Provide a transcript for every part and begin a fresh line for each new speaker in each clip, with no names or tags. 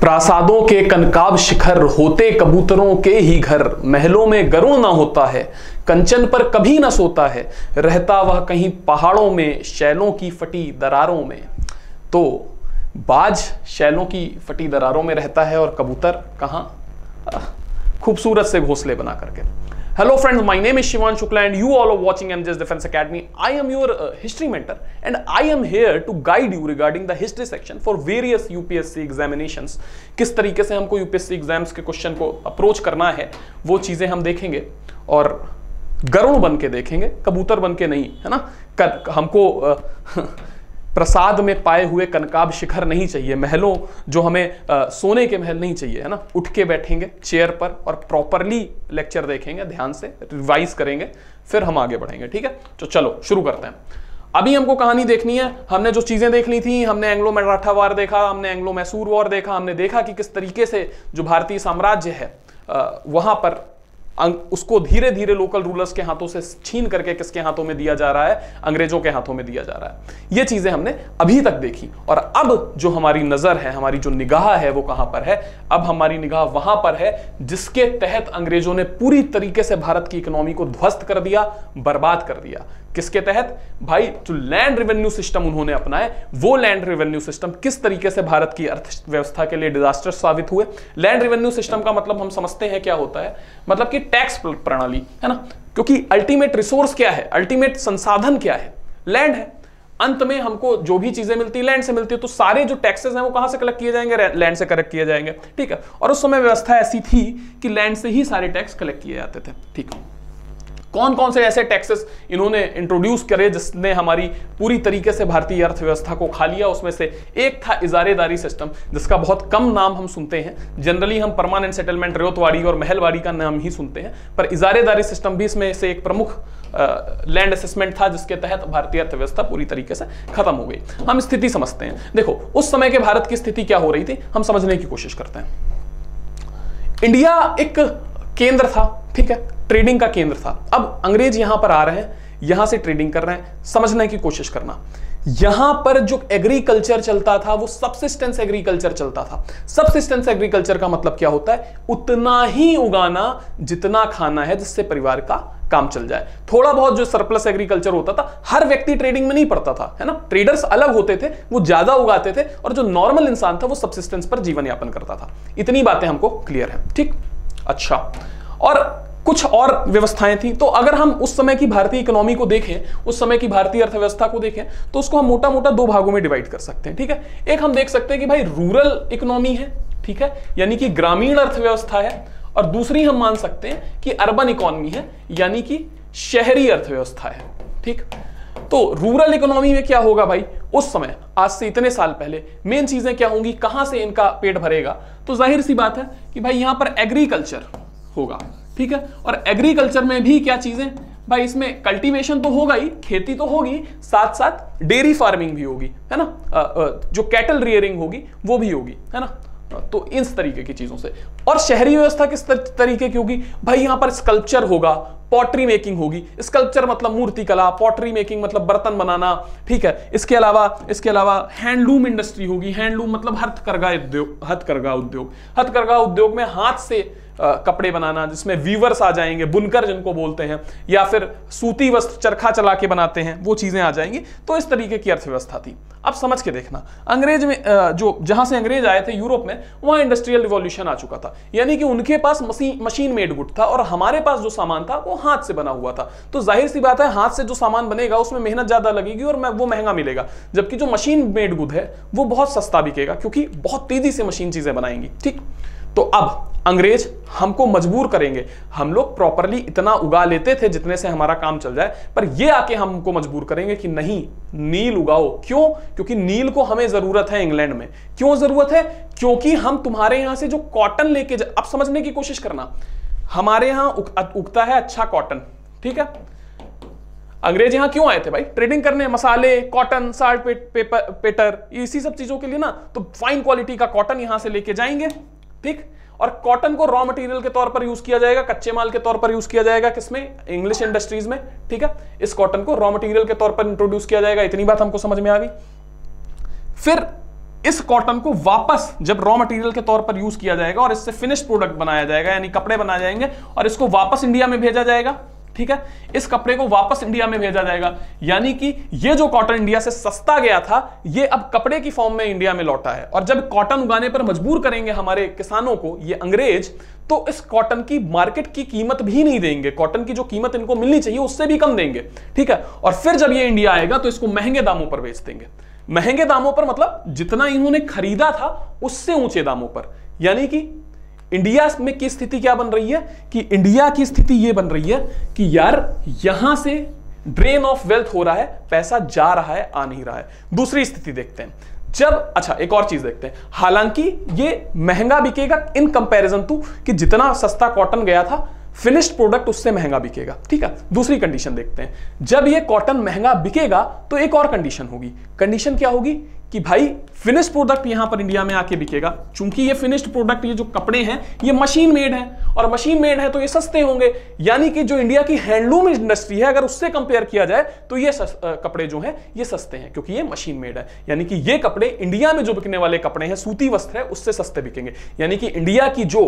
प्रासादों के कनकाब शिखर होते कबूतरों के ही घर, महलों में गरुड़ ना होता है, कंचन पर कभी ना सोता है, रहता वह कहीं पहाड़ों में शैलों की फटी दरारों में। तो बाज शैलों की फटी दरारों में रहता है और कबूतर कहां? खूबसूरत से घोंसले बना करके। Hello friends, my name is Shivan Shukla and you all are watching MJ's Defense Academy. I am your history mentor and I am here to guide you regarding the history section for various UPSC examinations. किस तरीके से हमको UPSC exams के question को approach करना है वो चीजें हम देखेंगे और गरुड़ बन के देखेंगे, कबूतर बन के नहीं, है ना। हमको प्रसाद में पाए हुए कनकाब शिखर नहीं चाहिए, महलों जो हमें सोने के महल नहीं चाहिए, है ना। उठ के बैठेंगे चेयर पर और प्रॉपरली लेक्चर देखेंगे, ध्यान से रिवाइज करेंगे, फिर हम आगे बढ़ेंगे, ठीक है। तो चलो शुरू करते हैं। अभी हमको कहानी देखनी है। हमने जो चीजें देख ली थी, हमने एंग्लो मराठा वार देखा, हमने एंग्लो मैसूर वॉर देखा, हमने देखा कि किस तरीके से जो भारतीय साम्राज्य है वहां पर उसको धीरे धीरे लोकल रूलर्स के हाथों से छीन करके किसके हाथों में दिया जा रहा है? अंग्रेजों के हाथों में दिया जा रहा है। ये चीजें हमने अभी तक देखी और अब जो हमारी नजर है, हमारी जो निगाह है वो कहां पर है? अब हमारी निगाह वहां पर है जिसके तहत अंग्रेजों ने पूरी तरीके से भारत की इकोनॉमी को ध्वस्त कर दिया, बर्बाद कर दिया। किसके तहत? भाई जो लैंड रेवेन्यू सिस्टम उन्होंने अपनाए, वो लैंड रेवेन्यू सिस्टम किस तरीके से भारत की अर्थव्यवस्था के लिए डिजास्टर साबित हुए। लैंड रेवेन्यू सिस्टम का मतलब हम समझते हैं क्या होता है, मतलब कि टैक्स प्रणाली, है ना। क्योंकि अल्टीमेट रिसोर्स क्या है, अल्टीमेट संसाधन क्या है? लैंड है। अंत में हमको जो भी चीजें मिलती है लैंड से मिलती है, तो सारे जो टैक्सेस हैं वो कहां से कलेक्ट किए जाएंगे? लैंड से कलेक्ट किए जाएंगे, ठीक है। और उस समय व्यवस्था ऐसी थी कि लैंड से ही सारे टैक्स कलेक्ट किए जाते थे, ठीक है। कौन कौन से ऐसे टैक्सेस इन्होंने इंट्रोड्यूस करे जिसने हमारी पूरी तरीके से भारतीय अर्थव्यवस्था को खा लिया? उसमें से एक था इजारेदारी सिस्टम, जिसका बहुत कम नाम हम सुनते हैं। जनरली हम परमानेंट सेटलमेंट, रेतवाड़ी और महलवाड़ी का नाम ही सुनते हैं, पर इजारेदारी सिस्टम भी इसमें से एक प्रमुख लैंड असेसमेंट था जिसके तहत भारतीय अर्थव्यवस्था पूरी तरीके से खत्म हो गई। हम स्थिति समझते हैं। देखो उस समय के भारत की स्थिति क्या हो रही थी, हम समझने की कोशिश करते हैं। इंडिया एक केंद्र था, ठीक है, ट्रेडिंग का केंद्र था। अब अंग्रेज यहां पर आ रहे हैं, यहां से ट्रेडिंग कर रहे हैं। समझने की कोशिश करना, यहां पर जो एग्रीकल्चर चलता था वो सबसिस्टेंस एग्रीकल्चर चलता था। सबसिस्टेंस एग्रीकल्चर का मतलब क्या होता है? उतना ही उगाना जितना खाना है, जिससे परिवार का काम चल जाए। थोड़ा बहुत जो सरप्लस एग्रीकल्चर होता था, हर व्यक्ति ट्रेडिंग में नहीं पड़ता था, है ना। ट्रेडर्स अलग होते थे, वो ज्यादा उगाते थे, और जो नॉर्मल इंसान था वो सबसिस्टेंस पर जीवन यापन करता था। इतनी बातें हमको क्लियर है, ठीक। अच्छा, और कुछ और व्यवस्थाएं थी। तो अगर हम उस समय की भारतीय इकोनॉमी को देखें, उस समय की भारतीय अर्थव्यवस्था को देखें, तो उसको हम मोटा मोटा दो भागों में डिवाइड कर सकते हैं, ठीक है। एक हम देख सकते हैं कि भाई रूरल इकोनॉमी है, ठीक है, यानी कि ग्रामीण अर्थव्यवस्था है, और दूसरी हम मान सकते हैं कि अर्बन इकोनॉमी है, यानी कि शहरी अर्थव्यवस्था है, ठीक। तो रूरल इकोनॉमी में क्या होगा भाई? उस समय आज से इतने साल पहले मेन चीजें क्या होंगी, कहां से इनका पेट भरेगा? तो जाहिर सी बात है कि भाई यहां पर एग्रीकल्चर होगा, ठीक है। और एग्रीकल्चर में भी क्या चीजें भाई? इसमें कल्टीवेशन तो होगा ही, खेती तो होगी, साथ साथ डेयरी फार्मिंग भी होगी, है ना। जो कैटल रियरिंग होगी वो भी होगी, है ना। तो इस तरीके की चीजों से। और शहरी व्यवस्था किस तरीके की होगी भाई? यहां पर स्कल्पचर होगा, पॉटरी मेकिंग होगी। स्कल्पचर मतलब मूर्ति कला, पॉटरी मेकिंग मतलब बर्तन बनाना, ठीक है। इसके अलावा हैंडलूम इंडस्ट्री होगी। हैंडलूम मतलब हथकरघा उद्योग में हाथ से कपड़े बनाना, जिसमें वीवर्स आ जाएंगे, बुनकर जिनको बोलते हैं, या फिर सूती वस्त्र चरखा चला के बनाते हैं, वो चीजें आ जाएंगी। तो इस तरीके की अर्थव्यवस्था थी। अब समझ के देखना, अंग्रेज में जहां से अंग्रेज आए थे यूरोप में, वहां इंडस्ट्रियल रिवॉल्यूशन आ चुका था, यानी कि उनके पास मशीन मेड गुड था, और हमारे पास जो सामान था वो हाथ से बना हुआ था। तो जाहिर सी बात है, हाथ से जो सामान बनेगा उसमें मेहनत ज्यादा लगेगी और वो महंगा मिलेगा, जबकि जो मशीन मेड गुड है वो बहुत सस्ता बिकेगा, क्योंकि बहुत तेजी से मशीन चीजें बनाएंगी, ठीक। तो अब अंग्रेज हमको मजबूर करेंगे। हम लोग प्रॉपरली इतना उगा लेते थे जितने से हमारा काम चल जाए, पर ये आके हमको मजबूर करेंगे कि नहीं, नील उगाओ। क्यों? क्योंकि नील को हमें जरूरत है इंग्लैंड में। क्यों जरूरत है? क्योंकि हम तुम्हारे यहां से जो कॉटन लेके अब समझने की कोशिश करना, हमारे यहां उगता है अच्छा कॉटन, ठीक है। अंग्रेज यहां क्यों आए थे भाई? ट्रेडिंग करने, मसाले, कॉटन, साल्ट पेपर, इसी सब चीजों के लिए ना। तो फाइन क्वालिटी का कॉटन यहां से लेके जाएंगे, ठीक। और कॉटन को रॉ मटेरियल के तौर पर यूज किया जाएगा, कच्चे माल के तौर पर यूज किया जाएगा, किसमें? इंग्लिश इंडस्ट्रीज में, ठीक है। इस कॉटन को रॉ मटेरियल के तौर पर इंट्रोड्यूस किया जाएगा। इतनी बात हमको समझ में आ गई। फिर इस कॉटन को वापस जब रॉ मटेरियल के तौर पर यूज किया जाएगा और इससे फिनिश्ड प्रोडक्ट बनाया जाएगा, यानी कपड़े बनाए जाएंगे और इसको वापस इंडिया में भेजा जाएगा। ठीक है, इस कपड़े को वापस इंडिया में भेजा जाएगा, यानी कि ये जो कॉटन इंडिया से सस्ता गया था ये अब कपड़े की फॉर्म में इंडिया में लौटा है। और जब कॉटन उगाने पर मजबूर करेंगे हमारे किसानों को ये अंग्रेज, तो इस कॉटन की मार्केट की कीमत भी नहीं देंगे, कॉटन की जो कीमत इनको मिलनी चाहिए उससे भी कम देंगे। ठीक है, और फिर जब ये इंडिया आएगा तो इसको महंगे दामों पर बेच देंगे। महंगे दामों पर मतलब जितना इन्होंने खरीदा था उससे ऊंचे दामों पर। यानी कि इंडिया में की स्थिति क्या बन रही है कि इंडिया की स्थिति यह बन रही है कि यार यहां से ड्रेन ऑफ वेल्थ हो रहा है, पैसा जा रहा है, आ नहीं रहा है। दूसरी स्थिति देखते हैं जब, अच्छा एक और चीज देखते हैं, हालांकि ये महंगा बिकेगा इन कंपैरिजन टू कि जितना सस्ता कॉटन गया था फिनिश्ड प्रोडक्ट उससे महंगा बिकेगा। ठीक है, दूसरी कंडीशन देखते हैं, जब ये कॉटन महंगा बिकेगा तो एक और कंडीशन होगी। कंडीशन क्या होगी कि भाई फिनिश्ड प्रोडक्ट यहां पर इंडिया में आके बिकेगा। चूंकि ये फिनिश्ड प्रोडक्ट, ये जो कपड़े हैं ये मशीन मेड हैं और मशीन मेड है तो ये सस्ते होंगे, यानी कि जो इंडिया की हैंडलूम इंडस्ट्री है अगर उससे कंपेयर किया जाए तो ये कपड़े जो हैं ये सस्ते हैं क्योंकि ये मशीन मेड है। यानी कि ये कपड़े इंडिया में जो बिकने वाले कपड़े हैं, सूती वस्त्र है, उससे सस्ते बिकेंगे। यानी कि इंडिया की जो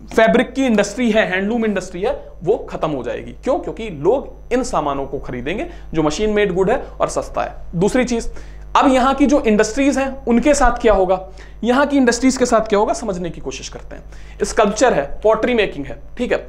फैब्रिक की इंडस्ट्री है, हैंडलूम इंडस्ट्री है, वो खत्म हो जाएगी। क्यों? क्योंकि लोग इन सामानों को खरीदेंगे जो मशीन मेड गुड है और सस्ता है। दूसरी चीज, अब यहां की जो इंडस्ट्रीज हैं उनके साथ क्या होगा, यहां की इंडस्ट्रीज के साथ क्या होगा समझने की कोशिश करते हैं। स्कल्पचर है, पॉटरी मेकिंग है, ठीक है,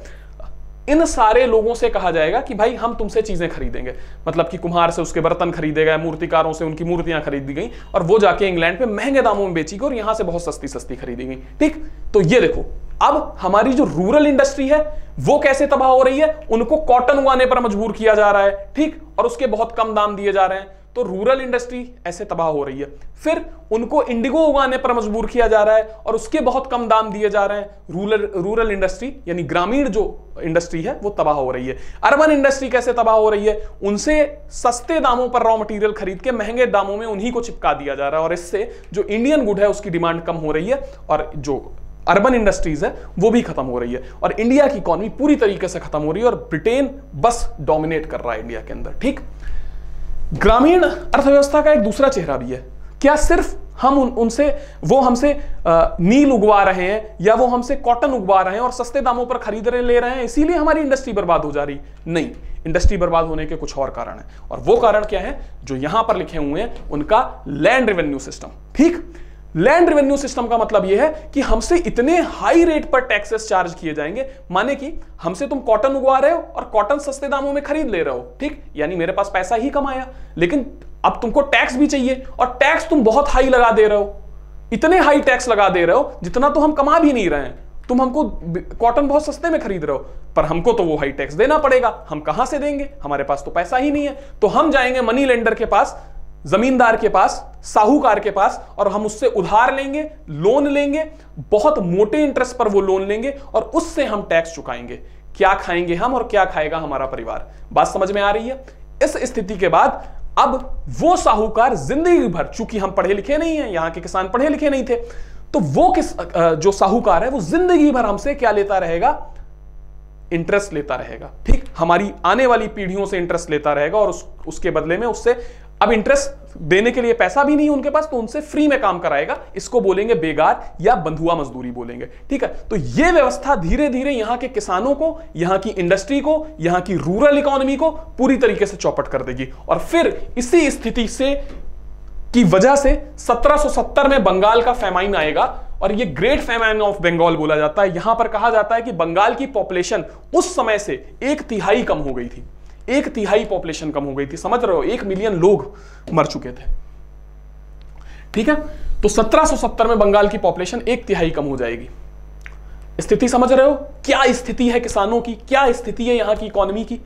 इन सारे लोगों से कहा जाएगा कि भाई हम तुमसे चीजें खरीदेंगे। मतलब कि कुम्हार से उसके बर्तन खरीदे गए, मूर्तिकारों से उनकी मूर्तियां खरीदी गई और वो जाके इंग्लैंड पे महंगे दामों में बेची गई और यहां से बहुत सस्ती सस्ती खरीदी गई। ठीक, तो ये देखो अब हमारी जो रूरल इंडस्ट्री है वो कैसे तबाह हो रही है, उनको कॉटन उगाने पर मजबूर किया जा रहा है। ठीक, और उसके बहुत कम दाम दिए जा रहे हैं, तो रूरल इंडस्ट्री ऐसे तबाह हो रही है। फिर उनको इंडिगो उगाने पर मजबूर किया जा रहा है और उसके बहुत कम दाम दिए जा रहे हैं। रूरल इंडस्ट्री यानी ग्रामीण जो इंडस्ट्री है वो तबाह हो रही है। अर्बन इंडस्ट्री कैसे तबाह हो रही है, उनसे सस्ते दामों पर रॉ मटेरियल खरीद के महंगे दामों में उन्हीं को चिपका दिया जा रहा है और इससे जो इंडियन गुड है उसकी डिमांड कम हो रही है और जो अर्बन इंडस्ट्रीज है वो भी खत्म हो रही है और इंडिया की इकोनॉमी पूरी तरीके से खत्म हो रही है और ब्रिटेन बस डोमिनेट कर रहा है इंडिया के अंदर। ठीक, ग्रामीण अर्थव्यवस्था का एक दूसरा चेहरा भी है। क्या सिर्फ हम उनसे वो हमसे नील उगवा रहे हैं या वो हमसे कॉटन उगवा रहे हैं और सस्ते दामों पर खरीद रहे ले रहे हैं इसीलिए हमारी इंडस्ट्री बर्बाद हो जा रही? नहीं, इंडस्ट्री बर्बाद होने के कुछ और कारण है और वो कारण क्या है जो यहां पर लिखे हुए हैं, उनका लैंड रेवेन्यू सिस्टम। ठीक, लैंड रेवेन्यू सिस्टम का मतलब यह है कि हमसे इतने हाई रेट पर टैक्सेस चार्ज किए जाएंगे, माने कि हमसे तुम कॉटन उगवा रहे हो और कॉटन सस्ते दामों में खरीद ले रहे हो। ठीक, यानी मेरे पास पैसा ही कमाया, लेकिन अब तुमको टैक्स भी चाहिए और टैक्स तुम बहुत हाई लगा दे रहे हो, इतने हाई टैक्स लगा दे रहे हो जितना तो हम कमा भी नहीं रहे हैं। तुम हमको कॉटन बहुत सस्ते में खरीद रहे हो पर हमको तो वो हाई टैक्स देना पड़ेगा, हम कहां से देंगे, हमारे पास तो पैसा ही नहीं है। तो हम जाएंगे मनी लेंडर के पास, जमींदार के पास, साहूकार के पास और हम उससे उधार लेंगे, लोन लेंगे, बहुत मोटे इंटरेस्ट पर वो लोन लेंगे और उससे हम टैक्स चुकाएंगे। क्या खाएंगे हम और क्या खाएगा हमारा परिवार? बात समझ में आ रही है? इस स्थिति के बाद अब वो साहूकार जिंदगी भर, चूंकि हम पढ़े लिखे नहीं हैं, यहां के किसान पढ़े लिखे नहीं थे, तो वो जो साहूकार है वो जिंदगी भर हमसे क्या लेता रहेगा? इंटरेस्ट लेता रहेगा। ठीक, हमारी आने वाली पीढ़ियों से इंटरेस्ट लेता रहेगा और उसके बदले में उससे अब इंटरेस्ट देने के लिए पैसा भी नहीं उनके पास, तो उनसे फ्री में काम कराएगा। इसको बोलेंगे बेगार या बंधुआ मजदूरी बोलेंगे। ठीक है, तो यह व्यवस्था धीरे धीरे यहां के किसानों को, यहां की इंडस्ट्री को, यहां की रूरल इकोनॉमी को पूरी तरीके से चौपट कर देगी और फिर इसी स्थिति से की वजह से 1770 में बंगाल का फैमाइन आएगा और ये ग्रेट फैमाइन ऑफ बंगाल बोला जाता है। यहां पर कहा जाता है कि बंगाल की पॉपुलेशन उस समय से 1/3 कम हो गई थी, 1/3 पॉपुलेशन कम हो गई थी। समझ रहे हो, 1 मिलियन लोग मर चुके थे। ठीक है, तो 1770 में बंगाल की पॉपुलेशन 1/3 कम हो जाएगी। स्थिति समझ रहे हो? क्या स्थिति है किसानों की, क्या स्थिति है यहां की इकोनॉमी की।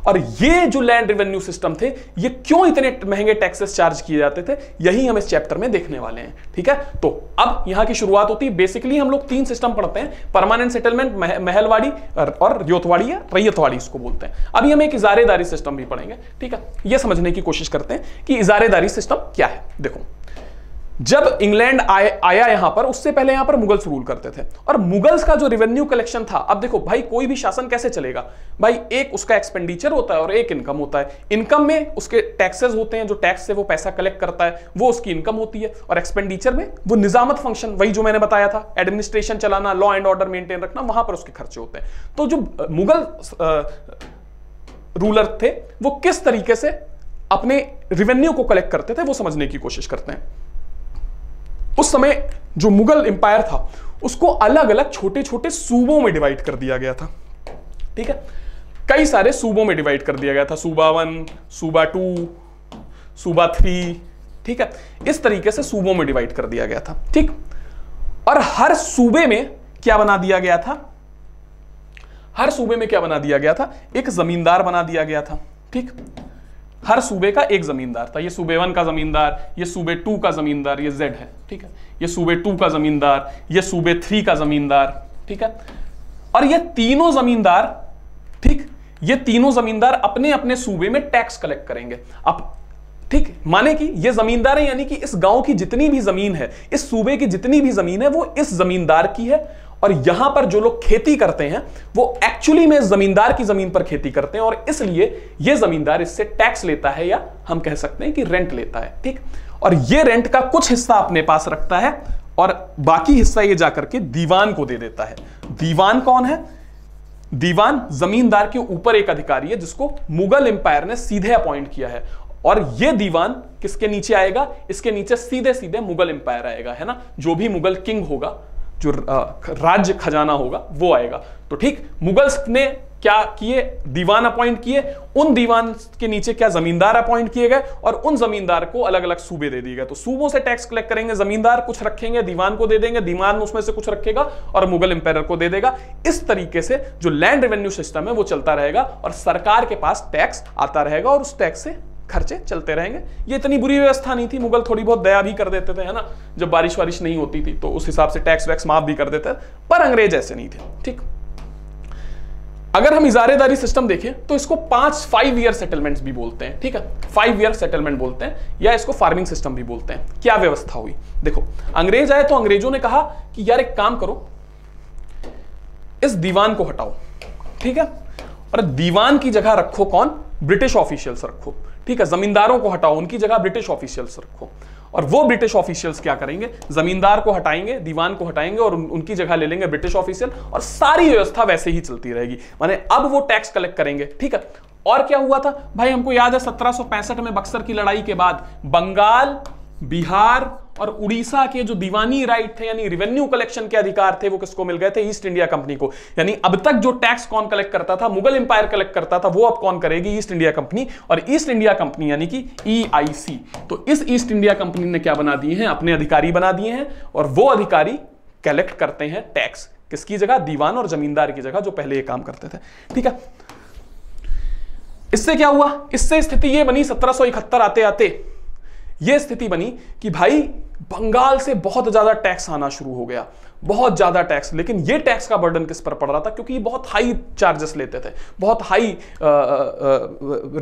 और ये जो लैंड रेवेन्यू सिस्टम थे, ये क्यों इतने महंगे टैक्सेस चार्ज किए जाते थे, यही हम इस चैप्टर में देखने वाले हैं। ठीक है, तो अब यहां की शुरुआत होती है। बेसिकली हम लोग 3 सिस्टम पढ़ते हैं, परमानेंट सेटलमेंट, महलवाड़ी और रियोतवाड़ी या रैयतवाड़ी इसको बोलते हैं। अभी हम एक इजारेदारी सिस्टम भी पढ़ेंगे। ठीक है, यह समझने की कोशिश करते हैं कि इजारेदारी सिस्टम क्या है। देखो, जब इंग्लैंड आया यहां पर, उससे पहले यहां पर मुगल्स रूल करते थे, और मुगल्स का जो रिवेन्यू कलेक्शन था, अब देखो भाई कोई भी शासन कैसे चलेगा भाई, एक उसका एक्सपेंडिचर होता है और एक इनकम होता है। इनकम में उसके टैक्सेस होते हैं, जो टैक्स से वो पैसा कलेक्ट करता है वो उसकी इनकम होती है, और एक्सपेंडिचर में वो निजामत फंक्शन, वही जो मैंने बताया था, एडमिनिस्ट्रेशन चलाना, लॉ एंड ऑर्डर मेंटेन रखना, वहां पर उसके खर्चे होते हैं। तो जो मुगल रूलर थे वो किस तरीके से अपने रिवेन्यू को कलेक्ट करते थे वो समझने की कोशिश करते हैं। उस समय जो मुगल एम्पायर था उसको अलग अलग छोटे छोटे सूबों में डिवाइड कर दिया गया था, ठीक है, कई सारे सूबों में डिवाइड कर दिया गया था, सूबा 1, सूबा 2, सूबा 3, ठीक है, इस तरीके से सूबों में डिवाइड कर दिया गया था, ठीक। और हर सूबे में क्या बना दिया गया था, हर सूबे में क्या बना दिया गया था, एक जमींदार बना दिया गया था, ठीक। हर सूबे का एक जमींदार था, ये सूबे 1 का जमींदार, ये सूबे 2 का जमींदार, ये Z है, ठीक है, ये सूबे 2 का जमींदार, ये सूबे 3 का जमींदार, ठीक है। और ये तीनों जमींदार, ठीक, ये तीनों जमींदार अपने अपने सूबे में टैक्स कलेक्ट करेंगे। अब ठीक, माने कि ये जमींदार है, यानी कि इस गांव की जितनी भी जमीन है, इस सूबे की जितनी भी जमीन है, वो इस जमींदार की है। और यहां पर जो लोग खेती करते हैं वो एक्चुअली में जमींदार की जमीन पर खेती करते हैं, और इसलिए ये जमींदार इससे टैक्स लेता है, या हम कह सकते हैं कि रेंट लेता है, ठीक। और ये रेंट का कुछ हिस्सा अपने पास रखता है और बाकी हिस्सा ये जाकर के दीवान को दे देता है। दीवान कौन है? दीवान जमींदार के ऊपर एक अधिकारी है जिसको मुगल एम्पायर ने सीधे अपॉइंट किया है, और ये दीवान किसके नीचे आएगा? इसके नीचे सीधे सीधे मुगल एम्पायर आएगा, है ना, जो भी मुगल किंग होगा, जो राज्य खजाना होगा वो आएगा। तो ठीक, मुगल्स ने क्या किए? दीवान अपॉइंट किए, उन दीवान के नीचे क्या जमींदार अपॉइंट किए गए, और उन जमींदार को अलग अलग सूबे दे दिए गए। तो सूबों से टैक्स कलेक्ट करेंगे, जमींदार कुछ रखेंगे, दीवान को दे देंगे, दीवान उसमें से कुछ रखेगा और मुगल एम्पायर को दे देगा। इस तरीके से जो लैंड रेवेन्यू सिस्टम है वो चलता रहेगा, और सरकार के पास टैक्स आता रहेगा, और उस टैक्स से खर्चे चलते रहेंगे। ये इतनी बुरी व्यवस्था नहीं थी, मुगल थोड़ी बहुत दया भी कर देते थे, है ना, जब बारिश वारिश नहीं होती थी तो उस हिसाब से टैक्स वैक्स माफ भी कर देते, पर अंग्रेज ऐसे नहीं थे, ठीक। अगर हम इजारेदारी सिस्टम देखें तो इसको 5 ईयर सेटलमेंट्स भी बोलते हैं, ठीक है, 5 ईयर सेटलमेंट बोलते हैं, या इसको फार्मिंग सिस्टम भी बोलते हैं। क्या व्यवस्था हुई? देखो, अंग्रेज आए तो अंग्रेजों ने कहा कि यार एक काम करो, इस दीवान को हटाओ, ठीक है, और दीवान की जगह रखो कौन? ब्रिटिश ऑफिशियल्स रखो, ठीक है, जमींदारों को हटाओ, उनकी जगह ब्रिटिश ऑफिशियल्स रखो। और वो ब्रिटिश ऑफिशियल्स क्या करेंगे? जमींदार को हटाएंगे, दीवान को हटाएंगे, और उनकी जगह ले लेंगे ब्रिटिश ऑफिशियल, और सारी व्यवस्था वैसे ही चलती रहेगी। माने अब वो टैक्स कलेक्ट करेंगे, ठीक है। और क्या हुआ था भाई? हमको याद है 1765 में बक्सर की लड़ाई के बाद बंगाल, बिहार और उड़ीसा के जो दीवानी राइट थे, यानी रिवेन्यू कलेक्शन के अधिकार थे, वो किसको मिल गए थे? ईस्ट इंडिया कंपनी को। यानी अब तक जो टैक्स कौन कलेक्ट करता था? मुगल एम्पायर कलेक्ट करता था, वो अब कौन करेगी? East India company. और ईस्ट इंडिया कंपनी यानी कि EIC, तो इस ईस्ट इंडिया कंपनी ने क्या बना दिए हैं? अपने अधिकारी बना दिए हैं, और वो अधिकारी कलेक्ट करते हैं टैक्स, किसकी जगह? दीवान और जमींदार की जगह, जो पहले ये काम करते थे, ठीक है। इससे क्या हुआ? इससे स्थिति ये बनी, 1771 आते आते ये स्थिति बनी कि भाई बंगाल से बहुत ज्यादा टैक्स आना शुरू हो गया, बहुत ज्यादा टैक्स। लेकिन ये टैक्स का बर्डन किस पर पड़ रहा था? क्योंकि ये बहुत हाई चार्जेस लेते थे, बहुत हाई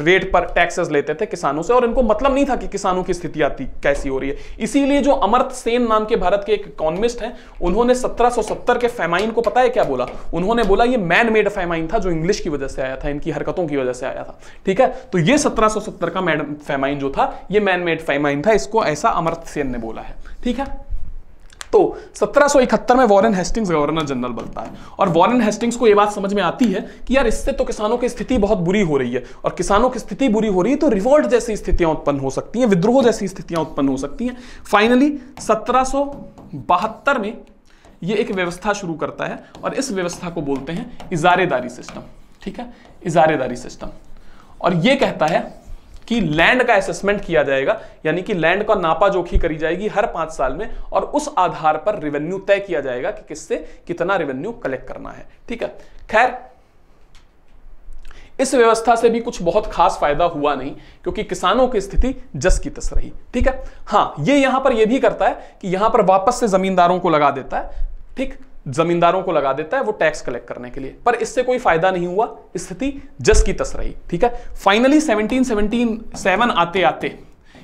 रेट पर टैक्सेस लेते थे किसानों से, और इनको मतलब नहीं था कि किसानों की स्थिति आती कैसी हो रही है। इसीलिए जो अमर्त्य सेन नाम के भारत के एक इकोनॉमिस्ट हैं, उन्होंने 1770 के फैमाइन को पता है क्या बोला? उन्होंने बोला ये मैन मेड फैमाइन था, जो इंग्लिश की वजह से आया था, इनकी हरकतों की वजह से आया था, ठीक है। तो ये 1770 का फैमाइन जो था, ये मैन मेड फैमाइन था, इसको ऐसा अमर्त्य सेन ने बोला है, ठीक है। तो 1771 में वॉरेन हेस्टिंग्स गवर्नर जनरल बनता है, और वॉरेन हेस्टिंग्स को यह बात समझ में आती है कि यार इससे तो किसानों की स्थिति बहुत बुरी हो रही है, और किसानों की स्थिति बुरी हो रही है तो रिवोल्ट जैसी स्थितियां उत्पन्न हो सकती हैं, विद्रोह जैसी स्थितियां उत्पन्न हो सकती हैं। फाइनली 1772 में यह एक व्यवस्था शुरू करता है, और इस व्यवस्था को बोलते हैं इजारेदारी सिस्टम, ठीक है, इजारेदारी सिस्टम। और यह कहता है कि लैंड का असेसमेंट किया जाएगा, यानी कि लैंड का नापा जोखी करी जाएगी हर 5 साल में, और उस आधार पर रेवेन्यू तय किया जाएगा कि किससे कितना रेवेन्यू कलेक्ट करना है, ठीक है। खैर, इस व्यवस्था से भी कुछ बहुत खास फायदा हुआ नहीं, क्योंकि किसानों की स्थिति जस की तस रही, ठीक है। हां, ये यहां पर यह भी करता है कि यहां पर वापस से जमींदारों को लगा देता है, ठीक, जमींदारों को लगा देता है वो टैक्स कलेक्ट करने के लिए, पर इससे कोई फायदा नहीं हुआ, स्थिति जस की तस रही, ठीक है। फाइनली 1777 आते आते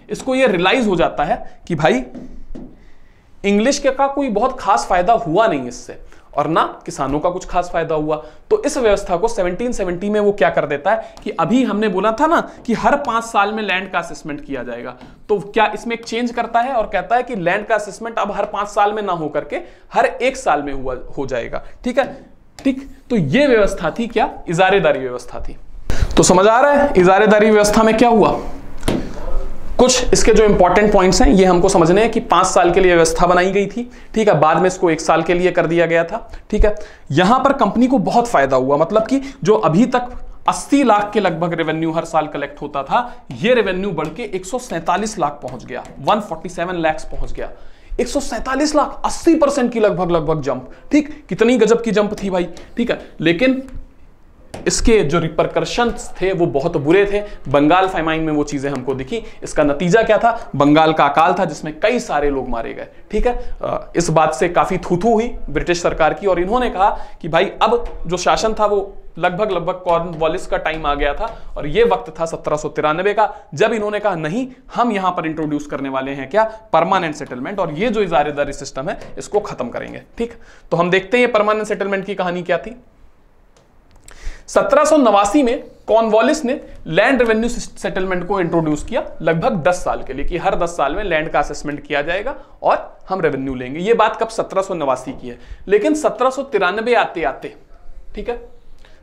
इसको ये रियलाइज हो जाता है कि भाई इंग्लिश के का कोई बहुत खास फायदा हुआ नहीं इससे, और ना किसानों का कुछ खास फायदा हुआ। तो इस व्यवस्था को 1770 में वो क्या कर देता है कि अभी हमने बोला था ना कि हर 5 साल में लैंड का असेसमेंट किया जाएगा, तो क्या इसमें एक चेंज करता है और कहता है कि लैंड का असेसमेंट अब हर 5 साल में ना हो करके हर 1 साल में हो जाएगा। ठीक है, ठीक। तो ये व्यवस्था थी क्या, इजारेदारी व्यवस्था थी। तो समझ आ रहा है इजारेदारी व्यवस्था में क्या हुआ। कुछ इसके जो इंपॉर्टेंट पॉइंट्स हैं ये हमको समझने हैं कि 5 साल के लिए व्यवस्था बनाई गई थी, ठीक है, बाद में इसको 1 साल के लिए कर दिया गया था। ठीक है, यहां पर कंपनी को बहुत फायदा हुआ, मतलब कि जो अभी तक 80 लाख के लगभग रेवेन्यू हर साल कलेक्ट होता था, ये रेवेन्यू बढ़ के 147 लाख पहुंच गया, 147 लाख पहुंच गया। 147 लाख, 80% की लगभग जंप। ठीक, कितनी गजब की जंप थी भाई। ठीक है, लेकिन इसके जो रिपरकर्शंस थे वो बहुत बुरे थे। बंगाल फाइमाइन में वो चीजें हमको दिखी। इसका नतीजा क्या था, बंगाल का अकाल था जिसमें कई सारे लोग मारे गए। ठीक है, इस बात से काफी थू-थू हुई ब्रिटिश सरकार की, और इन्होंने कहा कि भाई अब जो शासन था वो लगभग कॉर्नवालिस का टाइम आ गया था, और ये वक्त था 1793 का, जब इन्होंने कहा नहीं, हम यहां पर इंट्रोड्यूस करने वाले हैं क्या, परमानेंट सेटलमेंट, और ये जो इजारेदारी सिस्टम है इसको खत्म करेंगे। ठीक, तो हम देखते हैं ये परमानेंट सेटलमेंट की कहानी क्या थी। 1789 में कॉर्नवालिस ने लैंड रेवेन्यू सेटलमेंट को इंट्रोड्यूस किया लगभग 10 साल के लिए, कि हर 10 साल में लैंड का असेसमेंट किया जाएगा और हम रेवेन्यू लेंगे। ये बात कब 1789 की है, लेकिन 1793 आते आते, ठीक है,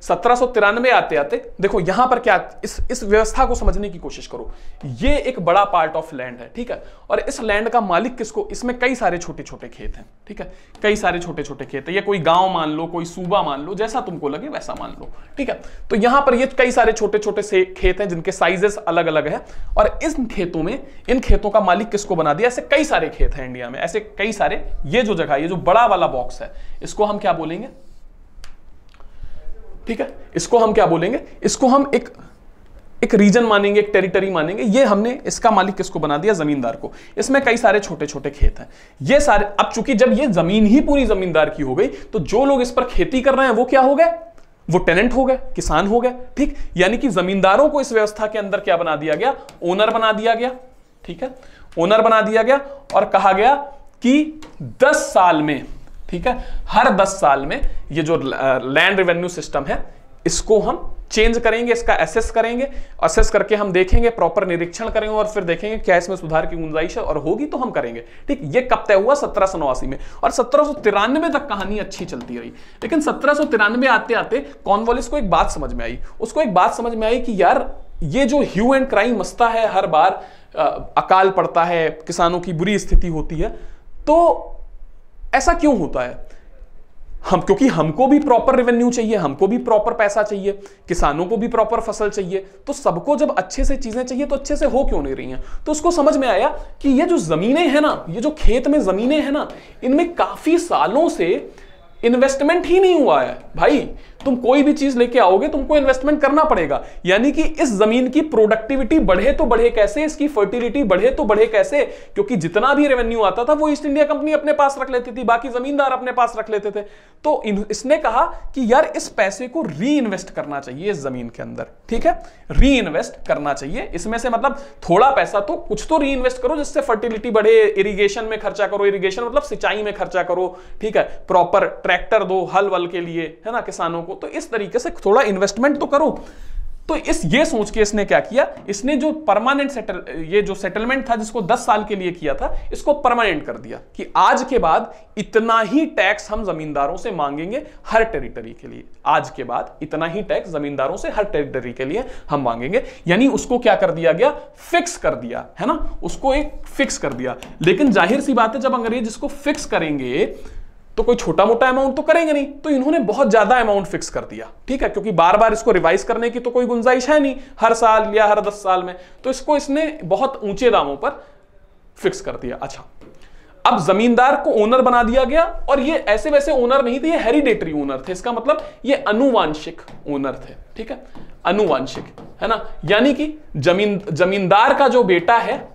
1793 आते आते देखो यहां पर क्या, इस व्यवस्था को समझने की कोशिश करो। ये एक बड़ा पार्ट ऑफ लैंड है, ठीक है, और इस लैंड का मालिक किसको, इसमें कई सारे छोटे छोटे खेत हैं। ठीक है, कई सारे छोटे छोटे खेत है, ये कोई गांव मान लो, कोई सूबा मान लो, जैसा तुमको लगे वैसा मान लो। ठीक है, तो यहां पर ये कई सारे छोटे छोटे से खेत हैं जिनके साइजेस अलग अलग है, और इन खेतों का मालिक किसको बना दिया। ऐसे कई सारे खेत हैं इंडिया में, ऐसे कई सारे। ये जो जगह, ये जो बड़ा वाला बॉक्स है, इसको हम क्या बोलेंगे, ठीक है, इसको हम क्या बोलेंगे, इसको हम एक रीजन मानेंगे, एक टेरिटरी मानेंगे। ये हमने इसका मालिक किसको बना दिया, जमींदार को। इसमें कई सारे छोटे छोटे खेत हैं, ये सारे। अब चूंकि जब ये जमीन ही पूरी जमींदार की हो गई, तो जो लोग इस पर खेती कर रहे हैं वो क्या हो गए, वो टेनेंट हो गए, किसान हो गए। ठीक, यानी कि जमींदारों को इस व्यवस्था के अंदर क्या बना दिया गया, ओनर बना दिया गया। ठीक है, ओनर बना दिया गया, और कहा गया कि 10 साल में, ठीक है, हर 10 साल में ये जो लैंड रेवेन्यू सिस्टम है इसको हम चेंज करेंगे, इसका एसेस करेंगे, असेस करके हम देखेंगे, प्रॉपर निरीक्षण करेंगे, और फिर देखेंगे क्या इसमें सुधार की गुंजाइश है, और होगी तो हम करेंगे। ठीक, ये कब तय हुआ, 1789 में, और 1793 तक कहानी अच्छी चलती रही। लेकिन 1793 आते आते कॉर्नवालिस को एक बात समझ में आई, उसको एक बात समझ में आई कि यार ये जो ह्यू एंड क्राई मचता है, हर बार अकाल पड़ता है, किसानों की बुरी स्थिति होती है, तो ऐसा क्यों होता है। क्योंकि हमको भी प्रॉपर रेवेन्यू चाहिए, हमको भी प्रॉपर पैसा चाहिए, किसानों को भी प्रॉपर फसल चाहिए, तो सबको जब अच्छे से चीजें चाहिए तो अच्छे से हो क्यों नहीं रही हैं। तो उसको समझ में आया कि ये जो जमीनें हैं ना, ये जो खेत में जमीनें हैं ना, इनमें काफी सालों से इन्वेस्टमेंट ही नहीं हुआ है। भाई तुम कोई भी चीज लेके आओगे, तुमको इन्वेस्टमेंट करना पड़ेगा, यानी कि इस जमीन की प्रोडक्टिविटी बढ़े तो बढ़े कैसे, इसकी फर्टिलिटी बढ़े तो बढ़े कैसे, क्योंकि जितना भी रेवेन्यू आता था वो ईस्ट इंडिया कंपनी अपने पास रख लेती थी, बाकी जमींदार अपने पास रख लेते थे। तो इसने कहा कि यार इस पैसे को री इन्वेस्ट करना चाहिए इस जमीन के अंदर। ठीक है, री इन्वेस्ट करना चाहिए, इसमें से मतलब थोड़ा पैसा तो कुछ तो री इन्वेस्ट करो जिससे फर्टिलिटी बढ़े, इरिगेशन में खर्चा करो, इरिगेशन मतलब सिंचाई में खर्चा करो, ठीक है, प्रॉपर ट्रैक्टर दो हल वल के लिए, है ना, किसानों को, तो इस तरीके से थोड़ा इन्वेस्टमेंट तो करो। तो ये सोच के इसने क्या किया, इसने जो परमानेंट ये जो सेटलमेंट था जिसको 10 साल के लिए किया था, इसको परमानेंट कर दिया कि आज के बाद इतना ही टैक्स हम जमींदारों से मांगेंगे हर टेरिटरी के लिए। आज के बाद इतना ही टैक्स जमींदारों से हर टेरिटरी के लिए हम मांगेंगे, यानी उसको क्या कर दिया गया, फिक्स कर दिया, है ना, उसको एक फिक्स कर दिया। लेकिन जाहिर सी बात है जब अंग्रेज इसको फिक्स करेंगे तो कोई छोटा मोटा अमाउंट तो करेंगे नहीं, तो इन्होंने बहुत ज्यादा अमाउंट फिक्स कर दिया। ठीक है, क्योंकि बार बार इसको रिवाइज करने की तो कोई गुंजाइश है नहीं हर साल या हर 10 साल में, तो इसको इसने बहुत ऊंचे दामों पर फिक्स कर दिया। अच्छा, अब जमींदार को ओनर बना दिया गया, और ये ऐसे वैसे ओनर नहीं थे, ये हेरिडेटरी ओनर थे। इसका मतलब ये अनुवांशिक ओनर थे। ठीक है, अनुवांशिक, है ना, यानी कि जमींदार का जो बेटा है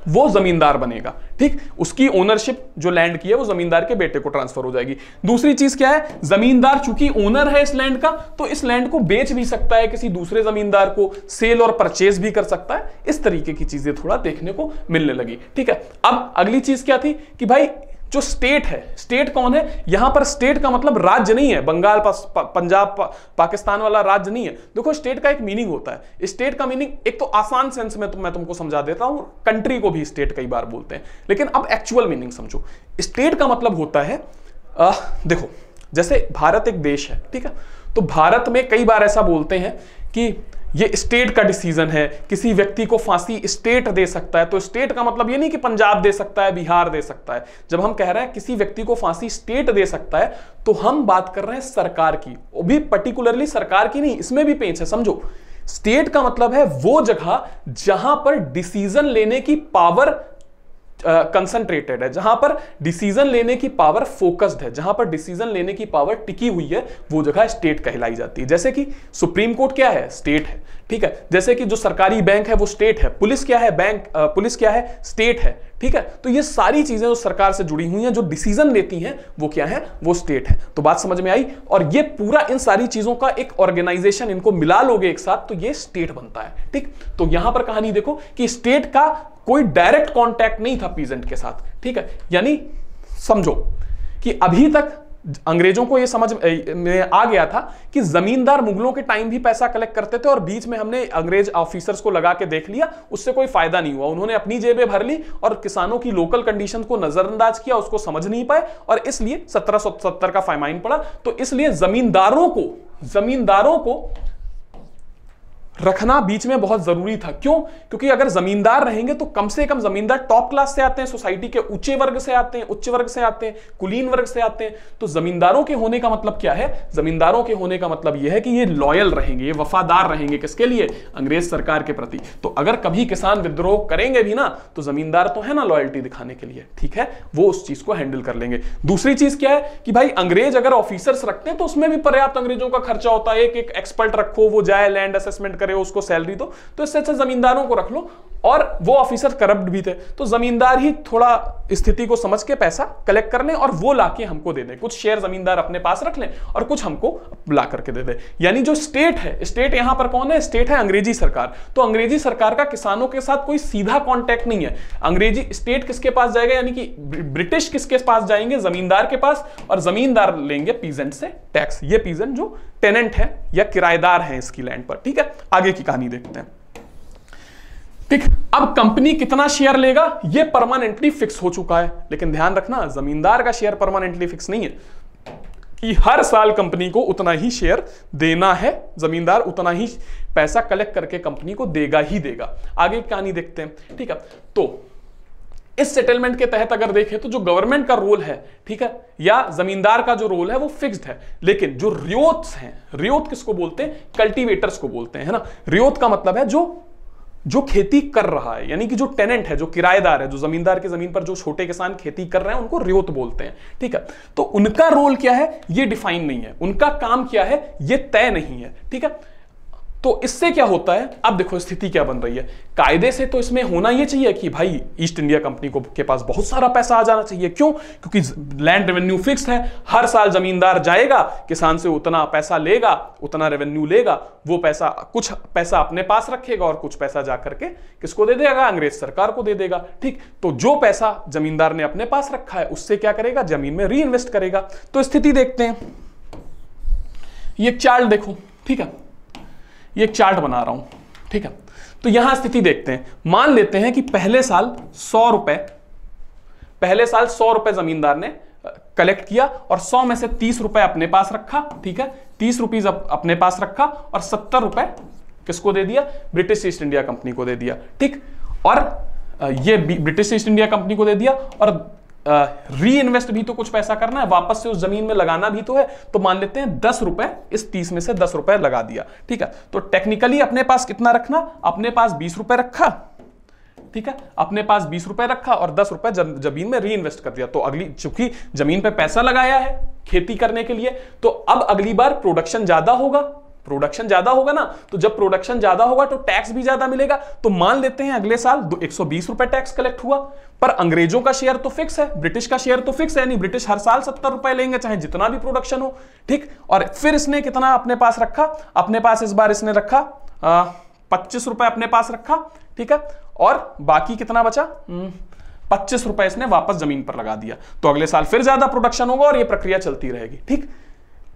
वो जमींदार बनेगा। ठीक, उसकी ओनरशिप जो लैंड की है वो जमींदार के बेटे को ट्रांसफर हो जाएगी। दूसरी चीज क्या है, जमींदार चूंकि ओनर है इस लैंड का, तो इस लैंड को बेच भी सकता है किसी दूसरे जमींदार को, सेल और परचेज भी कर सकता है। इस तरीके की चीजें थोड़ा देखने को मिलने लगी। ठीक है, अब अगली चीज क्या थी कि भाई जो स्टेट है, स्टेट कौन है, यहां पर स्टेट का मतलब राज्य नहीं है, बंगाल पंजाब पाकिस्तान वाला राज्य नहीं है। देखो स्टेट का एक मीनिंग होता है, स्टेट का मीनिंग एक तो आसान सेंस में तो मैं तुमको समझा देता हूं, कंट्री को भी स्टेट कई बार बोलते हैं, लेकिन अब एक्चुअल मीनिंग समझो। स्टेट का मतलब होता है देखो जैसे भारत एक देश है, ठीक है, तो भारत में कई बार ऐसा बोलते हैं कि ये स्टेट का डिसीजन है, किसी व्यक्ति को फांसी स्टेट दे सकता है। तो स्टेट का मतलब ये नहीं कि पंजाब दे सकता है, बिहार दे सकता है। जब हम कह रहे हैं किसी व्यक्ति को फांसी स्टेट दे सकता है, तो हम बात कर रहे हैं सरकार की, वो भी पर्टिकुलरली सरकार की नहीं, इसमें भी पेंच है, समझो। स्टेट का मतलब है वो जगह जहां पर डिसीजन लेने की पावर कंसंट्रेटेड है, जहां पर डिसीजन लेने की पावर फोकस्ड है, जहां पर डिसीजन लेने की पावर टिकी हुई है, वो जगह स्टेट कहलाई जाती है। जैसे कि सुप्रीम कोर्ट क्या है, स्टेट है। ठीक है, जैसे कि जो सरकारी बैंक है वो स्टेट है, पुलिस क्या है, पुलिस क्या है, स्टेट है। ठीक है, तो ये सारी चीजें जो सरकार से जुड़ी हुई हैं, जो डिसीजन लेती हैं, वो क्या है, वो स्टेट है। तो बात समझ में आई। और ये पूरा इन सारी चीजों का एक ऑर्गेनाइजेशन, इनको मिला लोगे एक साथ तो ये स्टेट बनता है। ठीक, तो यहां पर कहानी देखो कि स्टेट का कोई डायरेक्ट कांटेक्ट नहीं था पीजेंट के साथ। ठीक है, यानी समझो कि अभी तक अंग्रेजों को यह समझ में आ गया था कि जमींदार मुगलों के टाइम भी पैसा कलेक्ट करते थे, और बीच में हमने अंग्रेज ऑफिसर्स को लगा के देख लिया, उससे कोई फायदा नहीं हुआ, उन्होंने अपनी जेबें भर ली और किसानों की लोकल कंडीशन को नजरअंदाज किया, उसको समझ नहीं पाए, और इसलिए 1770 का फायमाइन पड़ा। तो इसलिए जमींदारों को रखना बीच में बहुत जरूरी था। क्यों? क्योंकि अगर जमींदार रहेंगे तो कम से कम जमींदार टॉप क्लास से आते हैं, सोसाइटी के ऊंचे वर्ग से आते हैं, उच्च वर्ग से आते हैं, कुलीन वर्ग से आते हैं। तो जमींदारों के होने का मतलब क्या है? जमींदारों के होने का मतलब यह है कि ये लॉयल रहेंगे, ये वफादार रहेंगे, किसके लिए? अंग्रेज सरकार के प्रति। तो अगर कभी किसान विद्रोह करेंगे भी ना, तो जमींदार तो है ना लॉयल्टी दिखाने के लिए, ठीक है, वो उस चीज को हैंडल कर लेंगे। दूसरी चीज क्या है कि भाई अंग्रेज अगर ऑफिसर्स रखते हैं तो उसमें भी पर्याप्त अंग्रेजों का खर्चा होता है। एक एक एक्सपर्ट रखो, वो जाए लैंड असेसमेंट करे, उसको सैलरी दो। तो इससे अच्छा जमींदारों को रख लो। और वो ऑफिसर करप्ट भी थे, तो जमींदार ही थोड़ा स्थिति को समझ के पैसा कलेक्ट कर लें और वो लाके हमको दे दें। कुछ शेयर जमींदार अपने पास रख लें और कुछ हमको ला करके दे दे। यानी जो स्टेट है, स्टेट यहां पर कौन है? स्टेट है अंग्रेजी सरकार। तो अंग्रेजी सरकार का किसानों के साथ कोई सीधा कॉन्टैक्ट नहीं है। अंग्रेजी स्टेट किसके पास जाएगा? यानी कि ब्रिटिश किसके पास जाएंगे? जमींदार के पास, और जमींदार लेंगे पीजेंट से टैक्स। ये पीजेंट जो टेनेंट है या किराएदार है इसकी लैंड पर, ठीक है। आगे की कहानी देखते हैं। ठीक, अब कंपनी कितना शेयर लेगा ये परमानेंटली फिक्स हो चुका है, लेकिन ध्यान रखना जमींदार का शेयर परमानेंटली फिक्स नहीं है कि हर साल कंपनी को उतना ही शेयर देना है। जमींदार उतना ही पैसा कलेक्ट करके कंपनी को देगा ही देगा। आगे की कहानी देखते हैं, ठीक है। तो इस सेटलमेंट के तहत अगर देखें तो जो गवर्नमेंट का रोल है, ठीक है, या जमींदार का जो रोल है वो फिक्स्ड है। लेकिन जो रियोत्स हैं, रियोत किसको बोलते हैं? कल्टीवेटर्स को बोलते हैं, है ना। रियोत का मतलब है जो खेती कर रहा है, यानी कि जो टेनेंट है, जो किराएदार है, जो जमींदार की जमीन पर जो छोटे किसान खेती कर रहे हैं उनको रियोत बोलते हैं, ठीक है। तो उनका रोल क्या है ये डिफाइन नहीं है, उनका काम क्या है ये तय नहीं है, ठीक है। तो इससे क्या होता है, अब देखो स्थिति क्या बन रही है। कायदे से तो इसमें होना यह चाहिए कि भाई ईस्ट इंडिया कंपनी को के पास बहुत सारा पैसा आ जाना चाहिए। क्यों? क्योंकि लैंड रेवेन्यू फिक्स है, हर साल जमींदार जाएगा, किसान से उतना पैसा लेगा, उतना रेवेन्यू लेगा, वो पैसा, कुछ पैसा अपने पास रखेगा और कुछ पैसा जाकर के किसको दे देगा? अंग्रेज सरकार को दे देगा, ठीक। तो जो पैसा जमींदार ने अपने पास रखा है उससे क्या करेगा? जमीन में री इन्वेस्ट करेगा। तो स्थिति देखते हैं, ये चार्ट देखो, ठीक है, ये एक चार्ट बना रहा हूं, ठीक है। तो यहां स्थिति देखते हैं। मान लेते हैं कि पहले साल 100 रुपए जमींदार ने कलेक्ट किया और 100 में से 30 रुपए अपने पास रखा, ठीक है। 30 रुपीज अपने पास रखा और 70 रुपए किसको दे दिया? ब्रिटिश ईस्ट इंडिया कंपनी को दे दिया, ठीक। और ये ब्रिटिश ईस्ट इंडिया कंपनी को दे दिया और री इन्वेस्ट भी तो कुछ पैसा करना है, वापस से उस जमीन में लगाना भी तो है। तो मान लेते हैं 10 रुपए, इस 30 में से 10 रुपए लगा दिया, ठीक है। तो टेक्निकली अपने पास कितना रखना? अपने पास 20 रुपए रखा, ठीक है, अपने पास 20 रुपए रखा और 10 रुपए जमीन में री इन्वेस्ट कर दिया। तो अगली, चूंकि जमीन पे पैसा लगाया है खेती करने के लिए, तो अब अगली बार प्रोडक्शन ज्यादा होगा, प्रोडक्शन ज्यादा होगा ना, तो जब प्रोडक्शन ज्यादा होगा तो टैक्स भी ज्यादा मिलेगा। तो मान लेते हैं अगले साल 120 रुपए टैक्स कलेक्ट हुआ, पर अंग्रेजों का शेयर तो फिक्स है, ब्रिटिश का शेयर तो फिक्स है, यानी ब्रिटिश हर साल 70 रुपए लेंगे चाहे जितना भी प्रोडक्शन हो, ठीक। और फिर इसने कितना अपने पास रखा, अपने पास इस बार इसने रखा 25 रुपए अपने पास रखा, ठीक है, और बाकी कितना बचा 25 रुपए इसने वापस जमीन पर लगा दिया। तो अगले साल फिर ज्यादा प्रोडक्शन होगा और ये प्रक्रिया चलती रहेगी, ठीक।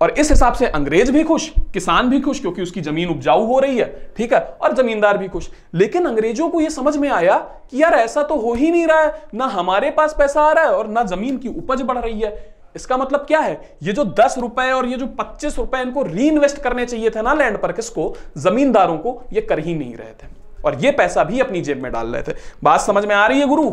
और इस हिसाब से अंग्रेज भी खुश, किसान भी खुश, क्योंकि उसकी जमीन उपजाऊ हो रही है, ठीक है, और जमींदार भी खुश। लेकिन अंग्रेजों को यह समझ में आया कि यार ऐसा तो हो ही नहीं रहा है, ना हमारे पास पैसा आ रहा है और ना जमीन की उपज बढ़ रही है। इसका मतलब क्या है, ये जो 10 रुपए और ये जो 25 रुपए इनको री इन्वेस्ट करने चाहिए थे ना लैंड पर, किसको, जमींदारों को, ये कर ही नहीं रहे थे और ये पैसा भी अपनी जेब में डाल रहे थे। बात समझ में आ रही है गुरु,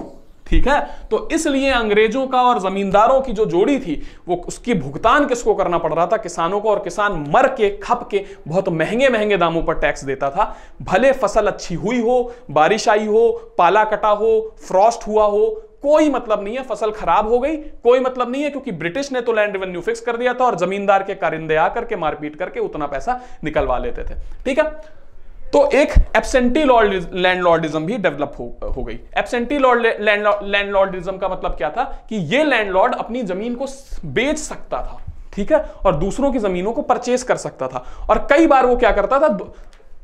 ठीक है। तो इसलिए अंग्रेजों का और जमींदारों की जो जोड़ी थी वो उसकी भुगतान किसको करना पड़ रहा था, किसानों को, और किसान मर के खप के बहुत महंगे महंगे दामों पर टैक्स देता था। भले फसल अच्छी हुई हो, बारिश आई हो, पाला कटा हो, फ्रॉस्ट हुआ हो, कोई मतलब नहीं है, फसल खराब हो गई कोई मतलब नहीं है, क्योंकि ब्रिटिश ने तो लैंड रेवेन्यू फिक्स कर दिया था और जमींदार के कारिंदे आकर के मारपीट करके उतना पैसा निकलवा लेते थे, ठीक है। तो एक एब्सेंटी लैंडलॉर्डिज्म भी डेवलप हो गई। एब्सेंटी लैंडलॉर्डिज्म का मतलब क्या था कि ये लैंडलॉर्ड अपनी जमीन को बेच सकता था, ठीक है, और दूसरों की जमीनों को परचेज कर सकता था। और कई बार वो क्या करता था,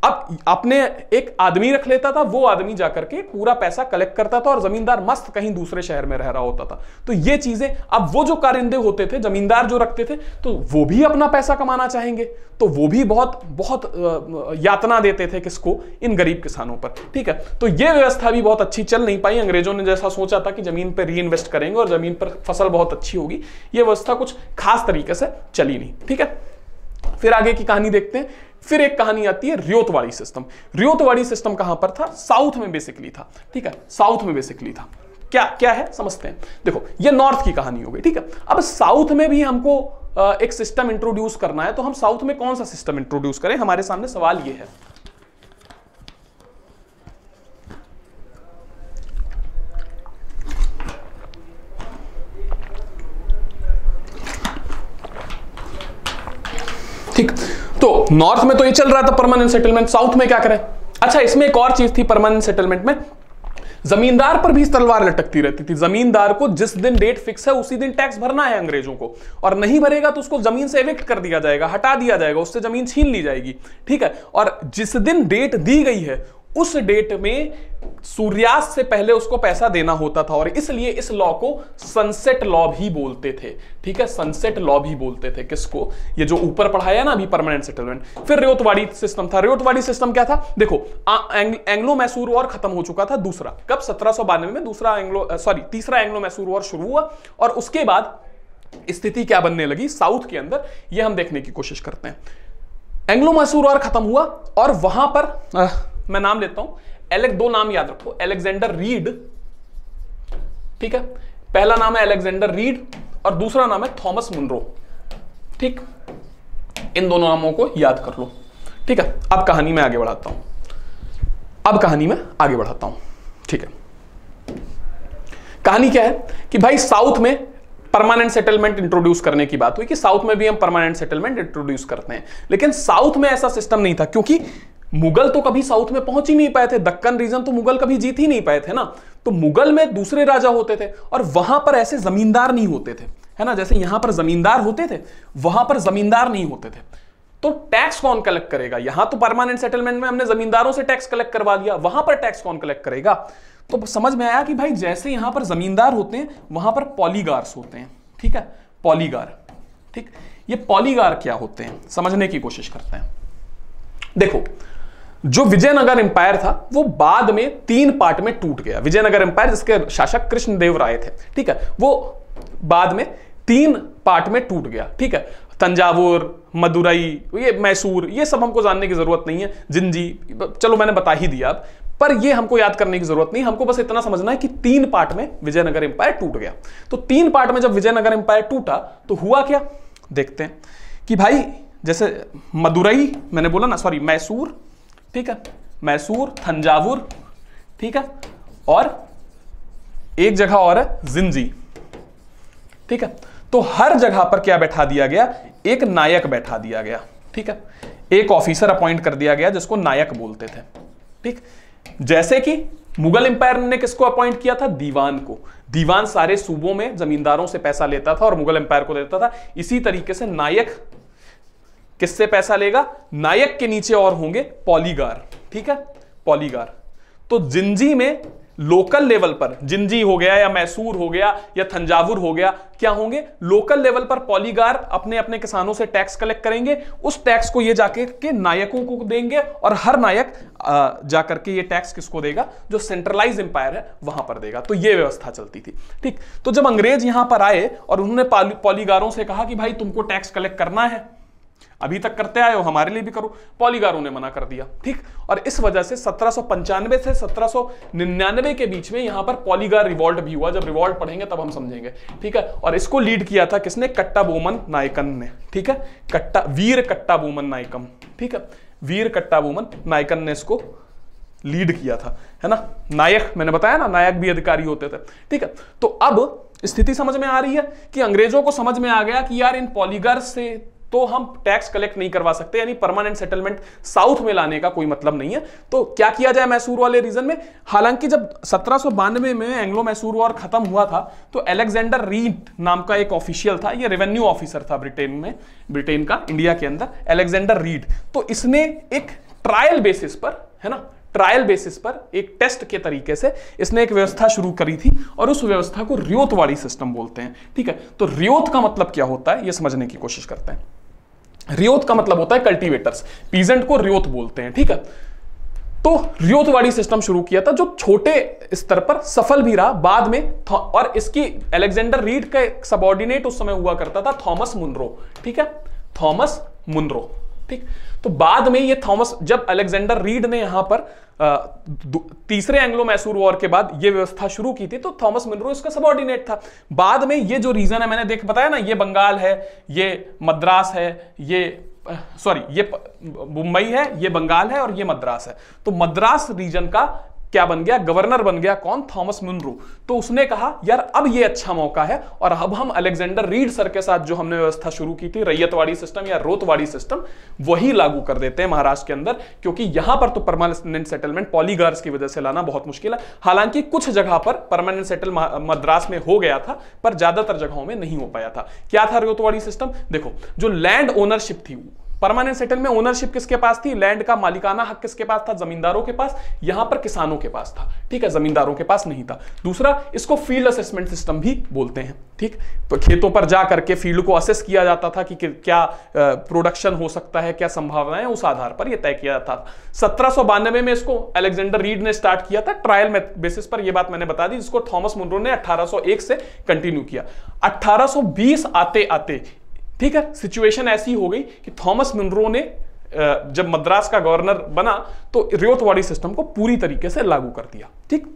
अब अपने एक आदमी रख लेता था, वो आदमी जाकर के पूरा पैसा कलेक्ट करता था और जमींदार मस्त कहीं दूसरे शहर में रह रहा होता था। तो ये चीजें, अब वो जो कारिंदे होते थे, जमींदार जो रखते थे, तो वो भी अपना पैसा कमाना चाहेंगे, तो वो भी बहुत बहुत यातना देते थे किसको, इन गरीब किसानों पर, ठीक है। तो ये व्यवस्था भी बहुत अच्छी चल नहीं पाई। अंग्रेजों ने जैसा सोचा था कि जमीन पर री इन्वेस्ट करेंगे और जमीन पर फसल बहुत अच्छी होगी, ये व्यवस्था कुछ खास तरीके से चली नहीं, ठीक है। फिर आगे की कहानी देखते हैं। फिर एक कहानी आती है रियोतवाड़ी सिस्टम। रियोतवाड़ी सिस्टम कहां पर था, साउथ में बेसिकली था, ठीक है, साउथ में बेसिकली था। क्या क्या है समझते हैं। देखो ये नॉर्थ की कहानी हो गई, ठीक है। अब साउथ में भी हमको एक सिस्टम इंट्रोड्यूस करना है, तो हम साउथ में कौन सा सिस्टम इंट्रोड्यूस करें, हमारे सामने सवाल ये है। ठीक, तो नॉर्थ में तो ये चल रहा था परमानेंट सेटलमेंट, साउथ में क्या करें। अच्छा, इसमें एक और चीज थी परमानेंट सेटलमेंट में, जमींदार पर भी तलवार लटकती रहती थी। जमींदार को जिस दिन डेट फिक्स है उसी दिन टैक्स भरना है अंग्रेजों को, और नहीं भरेगा तो उसको जमीन से एविक्ट कर दिया जाएगा, हटा दिया जाएगा, उससे जमीन छीन ली जाएगी, ठीक है। और जिस दिन डेट दी गई है उस डेट में सूर्यास्त से पहले उसको पैसा देना होता था, और इसलिए इस लॉ को सनसेट लॉ भी बोलते थे, ठीक है, सनसेट लॉ भी बोलते थे। किसको, ये जो ऊपर पढ़ाया ना अभी परमानेंट सेटलमेंट। फिर रियोतवाड़ी सिस्टम था। रियोतवाड़ी सिस्टम क्या था, देखो एंग्लो मैसूर वॉर खत्म हो चुका था, दूसरा कब 1792 में तीसरा एंग्लो मैसूर वॉर शुरू हुआ, और उसके बाद स्थिति क्या बनने लगी साउथ के अंदर, ये हम देखने की कोशिश करते हैं। एंग्लो मैसूर वॉर खत्म हुआ और वहां पर मैं नाम लेता हूं, दो नाम याद रखो, अलेक्जेंडर रीड, ठीक है, पहला नाम है अलेक्जेंडर रीड और दूसरा नाम है थॉमस मुनरो, ठीक, इन दोनों नामों को याद कर लो, ठीक है। अब कहानी में आगे बढ़ाता हूं, ठीक है। कहानी क्या है कि भाई साउथ में परमानेंट सेटलमेंट इंट्रोड्यूस करने की बात हुई कि साउथ में भी हम परमानेंट सेटलमेंट इंट्रोड्यूस करते हैं, लेकिन साउथ में ऐसा सिस्टम नहीं था, क्योंकि मुगल तो कभी साउथ में पहुंच ही नहीं पाए थे, दक्कन रीजन तो मुगल कभी जीत ही नहीं पाए थे ना। तो मुगल में दूसरे राजा होते थे और वहां पर ऐसे जमींदार नहीं होते थे, है ना, जैसे यहां पर जमींदार होते थे वहां पर जमींदार नहीं होते थे। तो टैक्स कौन कलेक्ट करेगा, यहां तो परमानेंट सेटलमेंट में हमने जमींदारों से टैक्स कलेक्ट करवा दिया, वहां पर टैक्स कौन कलेक्ट करेगा। तो समझ में आया कि भाई जैसे यहां पर जमींदार होते हैं वहां पर पॉलीगार्स होते हैं, ठीक है, पॉलीगार, ठीक। ये पॉलीगार क्या होते हैं समझने की कोशिश करते हैं। देखो, जो विजयनगर एम्पायर था वो बाद में 3 पार्ट में टूट गया। विजयनगर एम्पायर जिसके शासक कृष्णदेव राय थे, ठीक है, वो बाद में 3 पार्ट में टूट गया, ठीक है। तंजावुर, मदुरई, ये मैसूर, ये सब हमको जानने की जरूरत नहीं है, जिंजी चलो मैंने बता ही दिया, पर ये हमको याद करने की जरूरत नहीं, हमको बस इतना समझना है कि 3 पार्ट में विजयनगर एम्पायर टूट गया। तो 3 पार्ट में जब विजयनगर एम्पायर टूटा तो हुआ क्या, देखते हैं कि भाई जैसे मदुरई मैंने बोला ना, सॉरी मैसूर, ठीक है, मैसूर, तंजावुर, ठीक है, और एक जगह और है जिंजी, ठीक है। तो हर जगह पर क्या बैठा दिया गया, एक नायक बैठा दिया गया, ठीक ठीक है, एक ऑफिसर अपॉइंट कर दिया गया जिसको नायक बोलते थे। ठीक, जैसे कि मुगल एम्पायर ने किसको अपॉइंट किया था? दीवान को। दीवान सारे सूबों में जमींदारों से पैसा लेता था और मुगल एम्पायर को देता था। इसी तरीके से नायक किससे पैसा लेगा? नायक के नीचे और होंगे पॉलीगार। ठीक है, पॉलीगार। तो जिंजी में लोकल लेवल पर, जिंजी हो गया या मैसूर हो गया या थंजावुर हो गया, क्या होंगे? लोकल लेवल पर पॉलीगार अपने अपने किसानों से टैक्स कलेक्ट करेंगे। उस टैक्स को ये जाके के नायकों को देंगे और हर नायक जाकर के ये टैक्स किसको देगा? जो सेंट्रलाइज एम्पायर है वहां पर देगा। तो ये व्यवस्था चलती थी। ठीक, तो जब अंग्रेज यहां पर आए और उन्होंने पॉलीगारों से कहा कि भाई तुमको टैक्स कलेक्ट करना है, अभी तक करते आए हो, हमारे लिए भी करो, पॉलीगारों ने मना कर दिया। ठीक, और इस वजह से 1795 से 1799 के बीच में यहां पर पॉलीगार रिवॉल्ट भी हुआ। जब रिवॉल्ट पढ़ेंगे तब हम समझेंगे। ठीक है, और इसको लीड किया था किसने? कट्टाबोमन नायकन ने। ठीक है, वीर कट्टाबोमन नायकम। ठीक है, वीर कट्टाबोमन नायकन ने इसको लीड किया था, है ना। नायक मैंने बताया ना, नायक भी अधिकारी होते थे। ठीक है, तो अब स्थिति समझ में आ रही है कि अंग्रेजों को समझ में आ गया कि यार इन पॉलीगार से तो हम टैक्स कलेक्ट नहीं करवा सकते, यानी परमानेंट सेटलमेंट साउथ में लाने का कोई मतलब नहीं है। तो क्या किया जाए मैसूर वाले रीजन में? हालांकि जब 1792 में एंग्लो मैसूर वॉर खत्म हुआ था तो अलेक्जेंडर रीड नाम का एक ऑफिशियल था, ये रेवेन्यू ऑफिसर था ब्रिटेन का, इंडिया के अंदर, अलेक्जेंडर रीड। तो इसने एक ट्रायल बेसिस पर, है ना, ट्रायल बेसिस पर एक टेस्ट के तरीके से इसने एक व्यवस्था शुरू करी थी और उस व्यवस्था को रियोतवाड़ी सिस्टम बोलते हैं। ठीक है, तो रियोत का मतलब क्या होता है ये समझने की कोशिश करते हैं। रियोत का मतलब होता है कल्टीवेटर्स, पीजेंट को रियोत बोलते हैं। ठीक है, तो रियोतवाड़ी सिस्टम शुरू किया था जो छोटे स्तर पर सफल भी रहा बाद में। और इसकी अलेक्जेंडर रीड का सबऑर्डिनेट उस समय हुआ करता था थॉमस मुनरो। ठीक है, थॉमस मुनरो। ठीक, तो बाद में ये थॉमस, जब अलेक्जेंडर रीड ने यहां पर तीसरे एंग्लो मैसूर वॉर के बाद ये व्यवस्था शुरू की थी तो थॉमस मुनरो इसका सबऑर्डिनेट था। बाद में ये जो रीजन है मैंने बताया ना, ये बंगाल है, ये मद्रास है, ये मुंबई है, ये बंगाल है और ये मद्रास है। तो मद्रास रीजन का क्या बन गया? गवर्नर बन गया कौन? Thomas Munro. तो उसने कहा यार अब ये अच्छा मौका है और अब हम अलेक्जेंडर रीड सर के साथ जो हमने व्यवस्था शुरू की थी रैयतवाड़ी सिस्टम या रोतवाड़ी सिस्टम, वही लागू कर देते हैं महाराष्ट्र के अंदर, क्योंकि यहां पर तो परमानेंट सेटलमेंट पॉलीगार्स की वजह से लाना बहुत मुश्किल है। हालांकि कुछ जगह पर परमानेंट सेटल मद्रास में हो गया था पर ज्यादातर जगहों में नहीं हो पाया था। क्या था रोतवाड़ी सिस्टम? देखो, जो लैंड ओनरशिप थी, परमानेंट सेटल में ओनरशिप किसके पास थी? लैंड का मालिकाना हक किसके पास था? जमींदारों के पास। यहां पर किसानों के पास था। ठीक है, जमींदारों के पास नहीं था। दूसरा, इसको फील्ड असेसमेंट सिस्टम भी बोलते हैं। ठीक, तो खेतों पर जा करके फील्ड को असेस किया जाता था कि क्या प्रोडक्शन हो सकता है, क्या संभावनाएं, उस आधार पर यह तय किया जाता था। 1792 में इसको अलेक्जेंडर रीड ने स्टार्ट किया था ट्रायल बेसिस पर, यह बात मैंने बता दी, जिसको थॉमस मुनरो ने 1801 से कंटिन्यू किया। 1820 आते आते, ठीक है, सिचुएशन ऐसी हो गई कि थॉमस मुनरो ने जब मद्रास का गवर्नर बना तो रियोतवाड़ी सिस्टम को पूरी तरीके से लागू कर दिया। ठीक,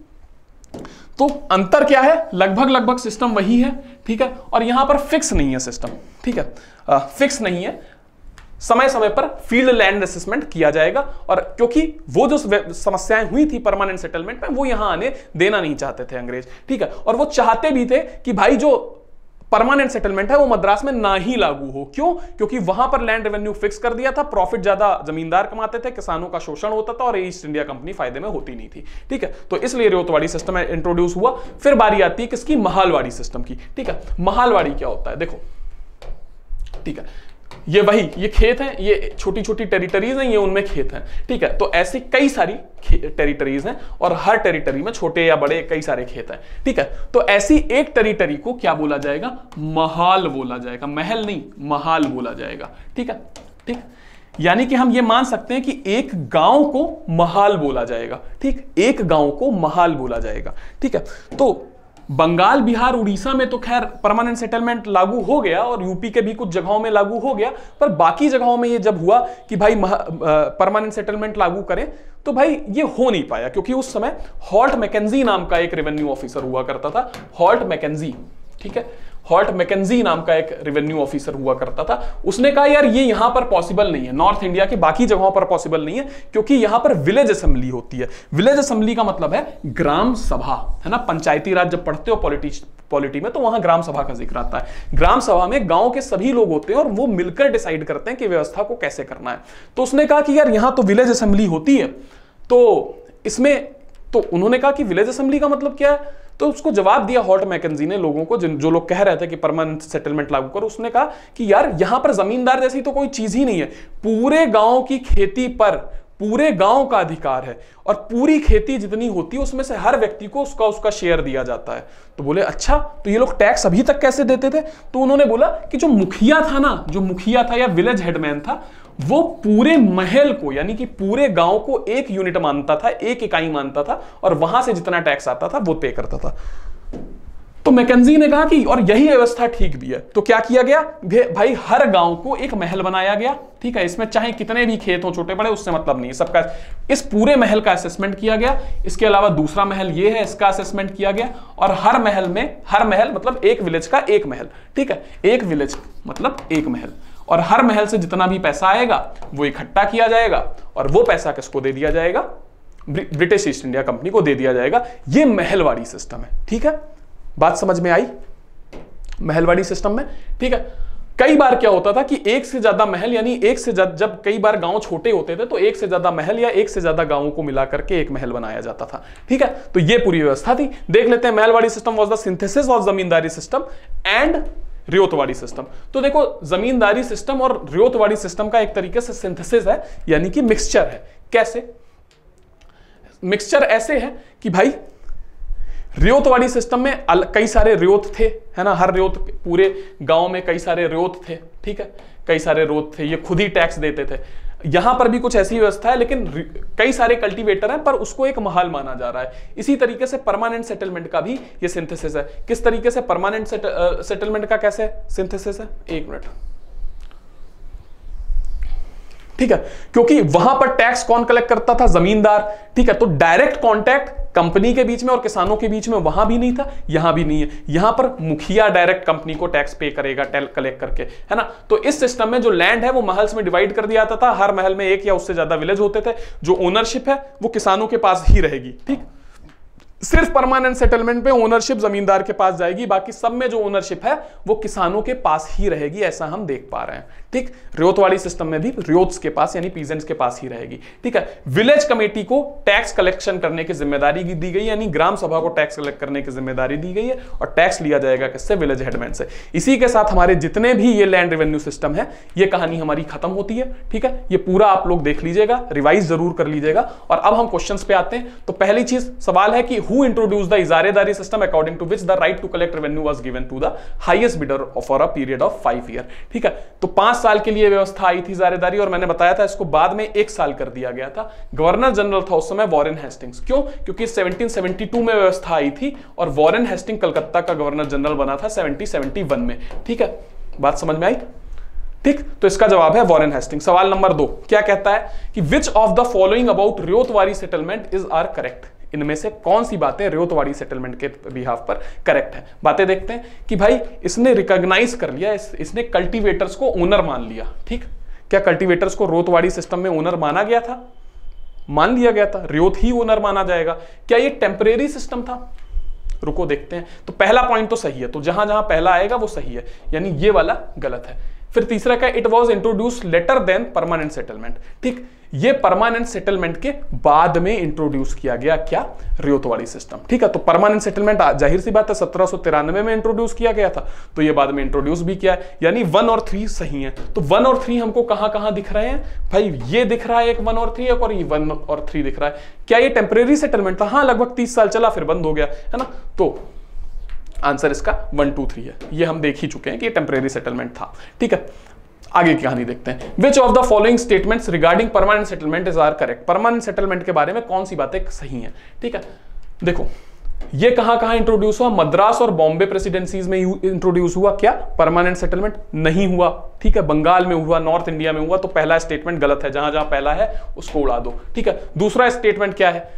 तो अंतर क्या है? लगभग सिस्टम वही है। ठीक है, और यहां पर फिक्स नहीं है सिस्टम। ठीक है, फिक्स नहीं है, समय समय पर फील्ड लैंड असेसमेंट किया जाएगा। और क्योंकि वो जो समस्याएं हुई थी परमानेंट सेटलमेंट में, वो यहां आने देना नहीं चाहते थे अंग्रेज। ठीक है, और वो चाहते भी थे कि भाई जो परमानेंट सेटलमेंट है वो मद्रास में ना ही लागू हो। क्यों? क्योंकि वहां पर लैंड रेवेन्यू फिक्स कर दिया था, प्रॉफिट ज्यादा जमींदार कमाते थे, किसानों का शोषण होता था और ईस्ट इंडिया कंपनी फायदे में होती नहीं थी। ठीक है, तो इसलिए रियोतवाड़ी सिस्टम इंट्रोड्यूस हुआ। फिर बारी आती है किसकी? महालवाड़ी सिस्टम की। ठीक है, महालवाड़ी क्या होता है? देखो, ठीक है, ये खेत हैं, ये छोटी छोटी टेरिटरीज हैं, ये उनमें खेत हैं। ठीक है, तो ऐसी कई सारी टेरिटरीज हैं और हर टेरिटरी में छोटे या बड़े कई सारे खेत हैं। ठीक है, तो ऐसी एक टेरिटरी को क्या बोला जाएगा? महाल बोला जाएगा। महल नहीं, महाल बोला जाएगा। ठीक है, ठीक, यानी कि हम ये मान सकते हैं कि एक गांव को महाल बोला जाएगा। ठीक, एक गांव को महाल बोला जाएगा। ठीक है, तो बंगाल, बिहार, उड़ीसा में तो खैर परमानेंट सेटलमेंट लागू हो गया और यूपी के भी कुछ जगहों में लागू हो गया, पर बाकी जगहों में ये जब हुआ कि भाई परमानेंट सेटलमेंट लागू करें तो भाई ये हो नहीं पाया, क्योंकि उस समय हॉल्ट मैकेंजी नाम का एक रेवेन्यू ऑफिसर हुआ करता था। हॉल्ट मैकेंजी, ठीक है, हॉल्ट मैकेंजी नाम का एक रेवेन्यू ऑफिसर हुआ करता था। उसने कहा यार ये यहां पर पॉसिबल नहीं है, नॉर्थ इंडिया की बाकी जगहों पर पॉसिबल नहीं है, क्योंकि यहां पर विलेज असेंबली होती है। विलेज असेंबली का मतलब है ग्राम सभा, है ना। पंचायती राज जब पढ़ते हो पॉलिटी में तो वहां ग्राम सभा का जिक्र आता है। ग्राम सभा में गांव के सभी लोग होते हैं और वो मिलकर डिसाइड करते हैं कि व्यवस्था को कैसे करना है। तो उसने कहा कि यार यहां तो विलेज असेंबली होती है, तो इसमें तो उन्होंने कहा कि विलेज असेंबली का मतलब क्या है। तो उसको जवाब दिया हॉल्ट मैकेंजी ने लोगों को, जो लोग कह रहे थे कि परमानेंट सेटलमेंट लागू करो। उसने कहा कि यार यहां पर जमींदार जैसी तो कोई चीज ही नहीं है, पूरे गांव की खेती पर पूरे गांव का अधिकार है और पूरी खेती जितनी होती है उसमें से हर व्यक्ति को उसका शेयर दिया जाता है। तो बोले अच्छा, तो ये लोग टैक्स अभी तक कैसे देते थे। तो उन्होंने बोला कि जो मुखिया था या विलेज हेडमैन था, वो पूरे महल को यानी कि पूरे गांव को एक यूनिट मानता था, एक इकाई मानता था और वहां से जितना टैक्स आता था वो पे करता था। तो मैकेंजी ने कहा कि और यही व्यवस्था ठीक भी है। तो क्या किया गया भाई, हर गांव को एक महल बनाया गया, ठीक है। इसमें चाहे कितने भी खेत हो छोटे बड़े, उससे मतलब नहीं है, सबका इस पूरे महल का असेसमेंट किया गया। इसके अलावा दूसरा महल ये है, इसका असेसमेंट किया गया। और हर महल मतलब एक विलेज का एक महल, ठीक है। एक विलेज मतलब एक महल, और हर महल से जितना भी पैसा आएगा वो इकट्ठा किया जाएगा और वो पैसा किसको दे दिया जाएगा, ब्रिटिश ईस्ट इंडिया कंपनी को दे दिया जाएगा। ये महलवाड़ी सिस्टम है, ठीक है। बात समझ में आई महलवाड़ी सिस्टम में, ठीक है। कई बार क्या होता था कि एक से ज्यादा महल यानी जब कई बार गांव छोटे होते थे तो एक से ज्यादा महल या एक से ज्यादा गांवों को मिलाकर के एक महल बनाया जाता था, ठीक है। तो ये पूरी व्यवस्था थी। देख लेते हैं, Mahalwari system was the synthesis of zamindari system and ryotwari system. तो देखो, जमींदारी सिस्टम और रियोतवाड़ी सिस्टम का एक तरीके से सिंथेसिस है, यानी कि मिक्सचर है। कैसे मिक्सचर? ऐसे है कि भाई रियोतवाड़ी सिस्टम में कई सारे रियोत थे, है ना। हर रियोत, पूरे गांव में कई सारे रियोत थे, ठीक है। कई सारे रियोत थे, ये खुद ही टैक्स देते थे। यहां पर भी कुछ ऐसी व्यवस्था है, लेकिन कई सारे कल्टीवेटर हैं पर उसको एक महल माना जा रहा है। इसी तरीके से परमानेंट सेटलमेंट का भी ये सिंथेसिस है। किस तरीके से परमानेंट सेटलमेंट का कैसे सिंथेसिस है, एक मिनट, ठीक है। क्योंकि वहां पर टैक्स कौन कलेक्ट करता था, जमींदार, ठीक है। तो डायरेक्ट कॉन्टैक्ट कंपनी के बीच में और किसानों के बीच में वहां भी नहीं था, यहां भी नहीं है। यहां पर मुखिया डायरेक्ट कंपनी को टैक्स पे करेगा कलेक्ट करके, है ना। तो इस सिस्टम में जो लैंड है वो महल्स में डिवाइड कर दिया जाता था। हर महल में एक या उससे ज्यादा विलेज होते थे। जो ओनरशिप है वो किसानों के पास ही रहेगी, ठीक। सिर्फ परमानेंट सेटलमेंट पे ओनरशिप जमींदार के पास जाएगी, बाकी सब में जो ओनरशिप है वो किसानों के पास ही रहेगी, ऐसा हम देख पा रहे हैं, ठीक। रियोतवाड़ी सिस्टम में भी रियोत्स के पास यानी पीजेंट्स के पास ही रहेगी, ठीक है। विलेज कमेटी को टैक्स कलेक्शन करने की जिम्मेदारी दी गई, यानी ग्राम सभा को टैक्स कलेक्ट करने की जिम्मेदारी दी गई है और टैक्स लिया जाएगा किससे, विलेज हेडमैन से। इसी के साथ हमारे जितने भी ये लैंड रेवेन्यू सिस्टम है, ये कहानी हमारी खत्म होती है, ठीक है। ये पूरा आप लोग देख लीजिएगा, रिवाइज जरूर कर लीजिएगा। और अब हम क्वेश्चंस पे आते हैं। तो पहली चीज सवाल है कि हु इंट्रोड्यूस द इजारेदारी system according to which the right to collect revenue was given to the highest bidder for a period of 5 year, ठीक है। तो 5 साल के लिए व्यवस्था आई थी इजारेदारी, और मैंने बताया था इसको बाद में 1 साल कर दिया गया था। गवर्नर जनरल था उस समय वॉरेन हेस्टिंग्स। क्यों? क्योंकि 1772 में व्यवस्था आई थी और वॉरेन हेस्टिंग कलकत्ता का गवर्नर जनरल बना था 1771 में, ठीक है। बात समझ में आई, ठीक। तो इसका जवाब है वॉरेन हेस्टिंग। सवाल नंबर 2 क्या कहता है कि which of the following about Ryotwari settlement is are correct. इनमें से कौन सी बातें रियोतवाड़ी सेटलमेंट के बिहाफ पर करेक्ट है। बातें देखते हैं कि भाई इसने रिकॉग्नाइज कर लिया, इसने कल्टीवेटर्स को ओनर मान लिया, ठीक। क्या कल्टीवेटर्स को रियोतवाड़ी सिस्टम में ओनर माना गया था? मान लिया गया था, रियोत ही ओनर माना जाएगा। क्या ये टेम्परेरी सिस्टम था? रुको देखते हैं। तो पहला पॉइंट तो सही है, तो जहां जहां पहला आएगा वो सही है, यानी ये वाला गलत है। फिर तीसरा क्या, it was introduce later than permanent settlement, ठीक। ये परमानेंट सेटलमेंट के बाद में इंट्रोड्यूस किया गया, क्या, रियोतवाड़ी सिस्टम, ठीक है। तो परमानेंट सेटलमेंट जाहिर सी बात है 1793 में इंट्रोड्यूस किया गया था, तो ये बाद में इंट्रोड्यूस भी किया है, यानी 1 और 3 सही है। तो 1 और 3 हमको कहां कहां दिख रहे हैं भाई, ये दिख रहा है एक 1 और 3, एक और ये 1 और 3 दिख रहा है। क्या ये टेम्परेरी सेटलमेंट था? हाँ, लगभग 30 साल चला फिर बंद हो गया, है ना। तो आंसर इसका 1, 2, 3 है। ये हम देख ही चुके हैं कि ये टेम्परेरी सेटलमेंट था, ठीक है। आगे की कहानी देखते हैं। Which of the following statements regarding permanent settlement is are correct. Permanent settlement के बारे में कौन सी बातें सही हैं, ठीक है। देखो ये कहां कहां इंट्रोड्यूस हुआ, मद्रास और बॉम्बे प्रेसिडेंसीज में इंट्रोड्यूस हुआ, क्या परमानेंट सेटलमेंट नहीं हुआ, ठीक है। बंगाल में हुआ, नॉर्थ इंडिया में हुआ, तो पहला स्टेटमेंट गलत है, जहां जहां पहला है उसको उड़ा दो, ठीक है। दूसरा स्टेटमेंट क्या है,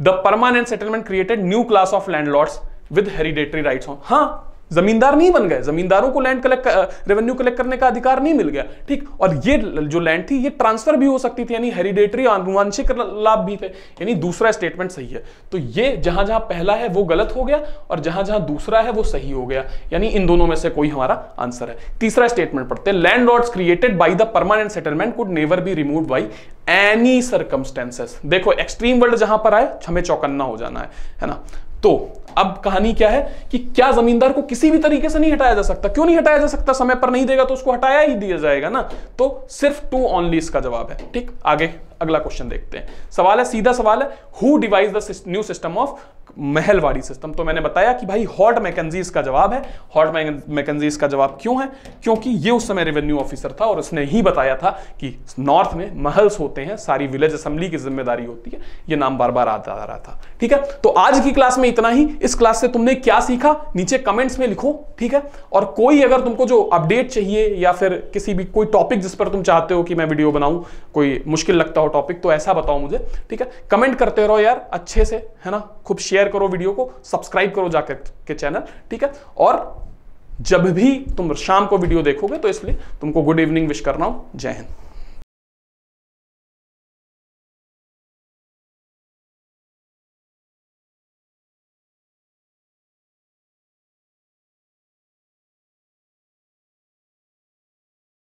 the permanent settlement created new class of landlords with hereditary rights on. हाँ, जमींदार नहीं बन गए, जमींदारों को लैंड रेवेन्यू कलेक्ट करने का अधिकार नहीं मिल गया, ठीक। और ये जो लैंड थी ये ट्रांसफर भी हो सकती थी, यानी हेरिडेटरी आनुवंशिक लाभ भी थे, यानी दूसरा स्टेटमेंट सही है। तो ये जहां जहां पहला है वो गलत हो गया और जहां जहां दूसरा है वो सही हो गया, यानी इन दोनों में से कोई हमारा आंसर है। तीसरा स्टेटमेंट पढ़ते हैं, landlords created by the permanent settlement could never be removed by any circumstances. देखो एक्सट्रीम वर्ड जहां पर आए हमें चौकन्ना हो जाना है ना। तो अब कहानी क्या है कि क्या जमींदार को किसी भी तरीके से नहीं हटाया जा सकता? क्यों नहीं हटाया जा सकता? समय पर नहीं देगा तो उसको हटाया ही दिया जाएगा ना। तो सिर्फ टू ओनली इसका जवाब है, ठीक। आगे अगला क्वेश्चन देखते हैं। सवाल है, सीधा सवाल है, who device the new system of Mahalwari system? तो मैंने बताया कि भाई हॉर्ट मैकेंजी इसका जवाब है। हॉर्ट मैकेंजी इसका जवाब क्यों है? क्योंकि ये उस समय रेवेन्यू ऑफिसर था और उसने ही बताया था कि नॉर्थ में महल्स होते हैं, सारी विलेज असेंबली की जिम्मेदारी होती है। ये नाम बार बार आता आ रहा था, ठीक है। तो आज की क्लास में इतना ही। इस क्लास से तुमने क्या सीखा नीचे कमेंट्स में लिखो, ठीक है। और कोई अगर तुमको जो अपडेट चाहिए या फिर किसी भी कोई टॉपिक जिस पर तुम चाहते हो कि मैं वीडियो बनाऊं, कोई मुश्किल लगता हो टॉपिक, तो ऐसा बताओ मुझे, ठीक है। कमेंट करते रहो यार अच्छे से, है ना। खूब शेयर करो वीडियो को, सब्सक्राइब करो जाकर के चैनल, ठीक है। और जब भी तुम शाम को वीडियो देखोगे तो इसलिए तुमको गुड इवनिंग विश कर रहा हूं। जय हिंद।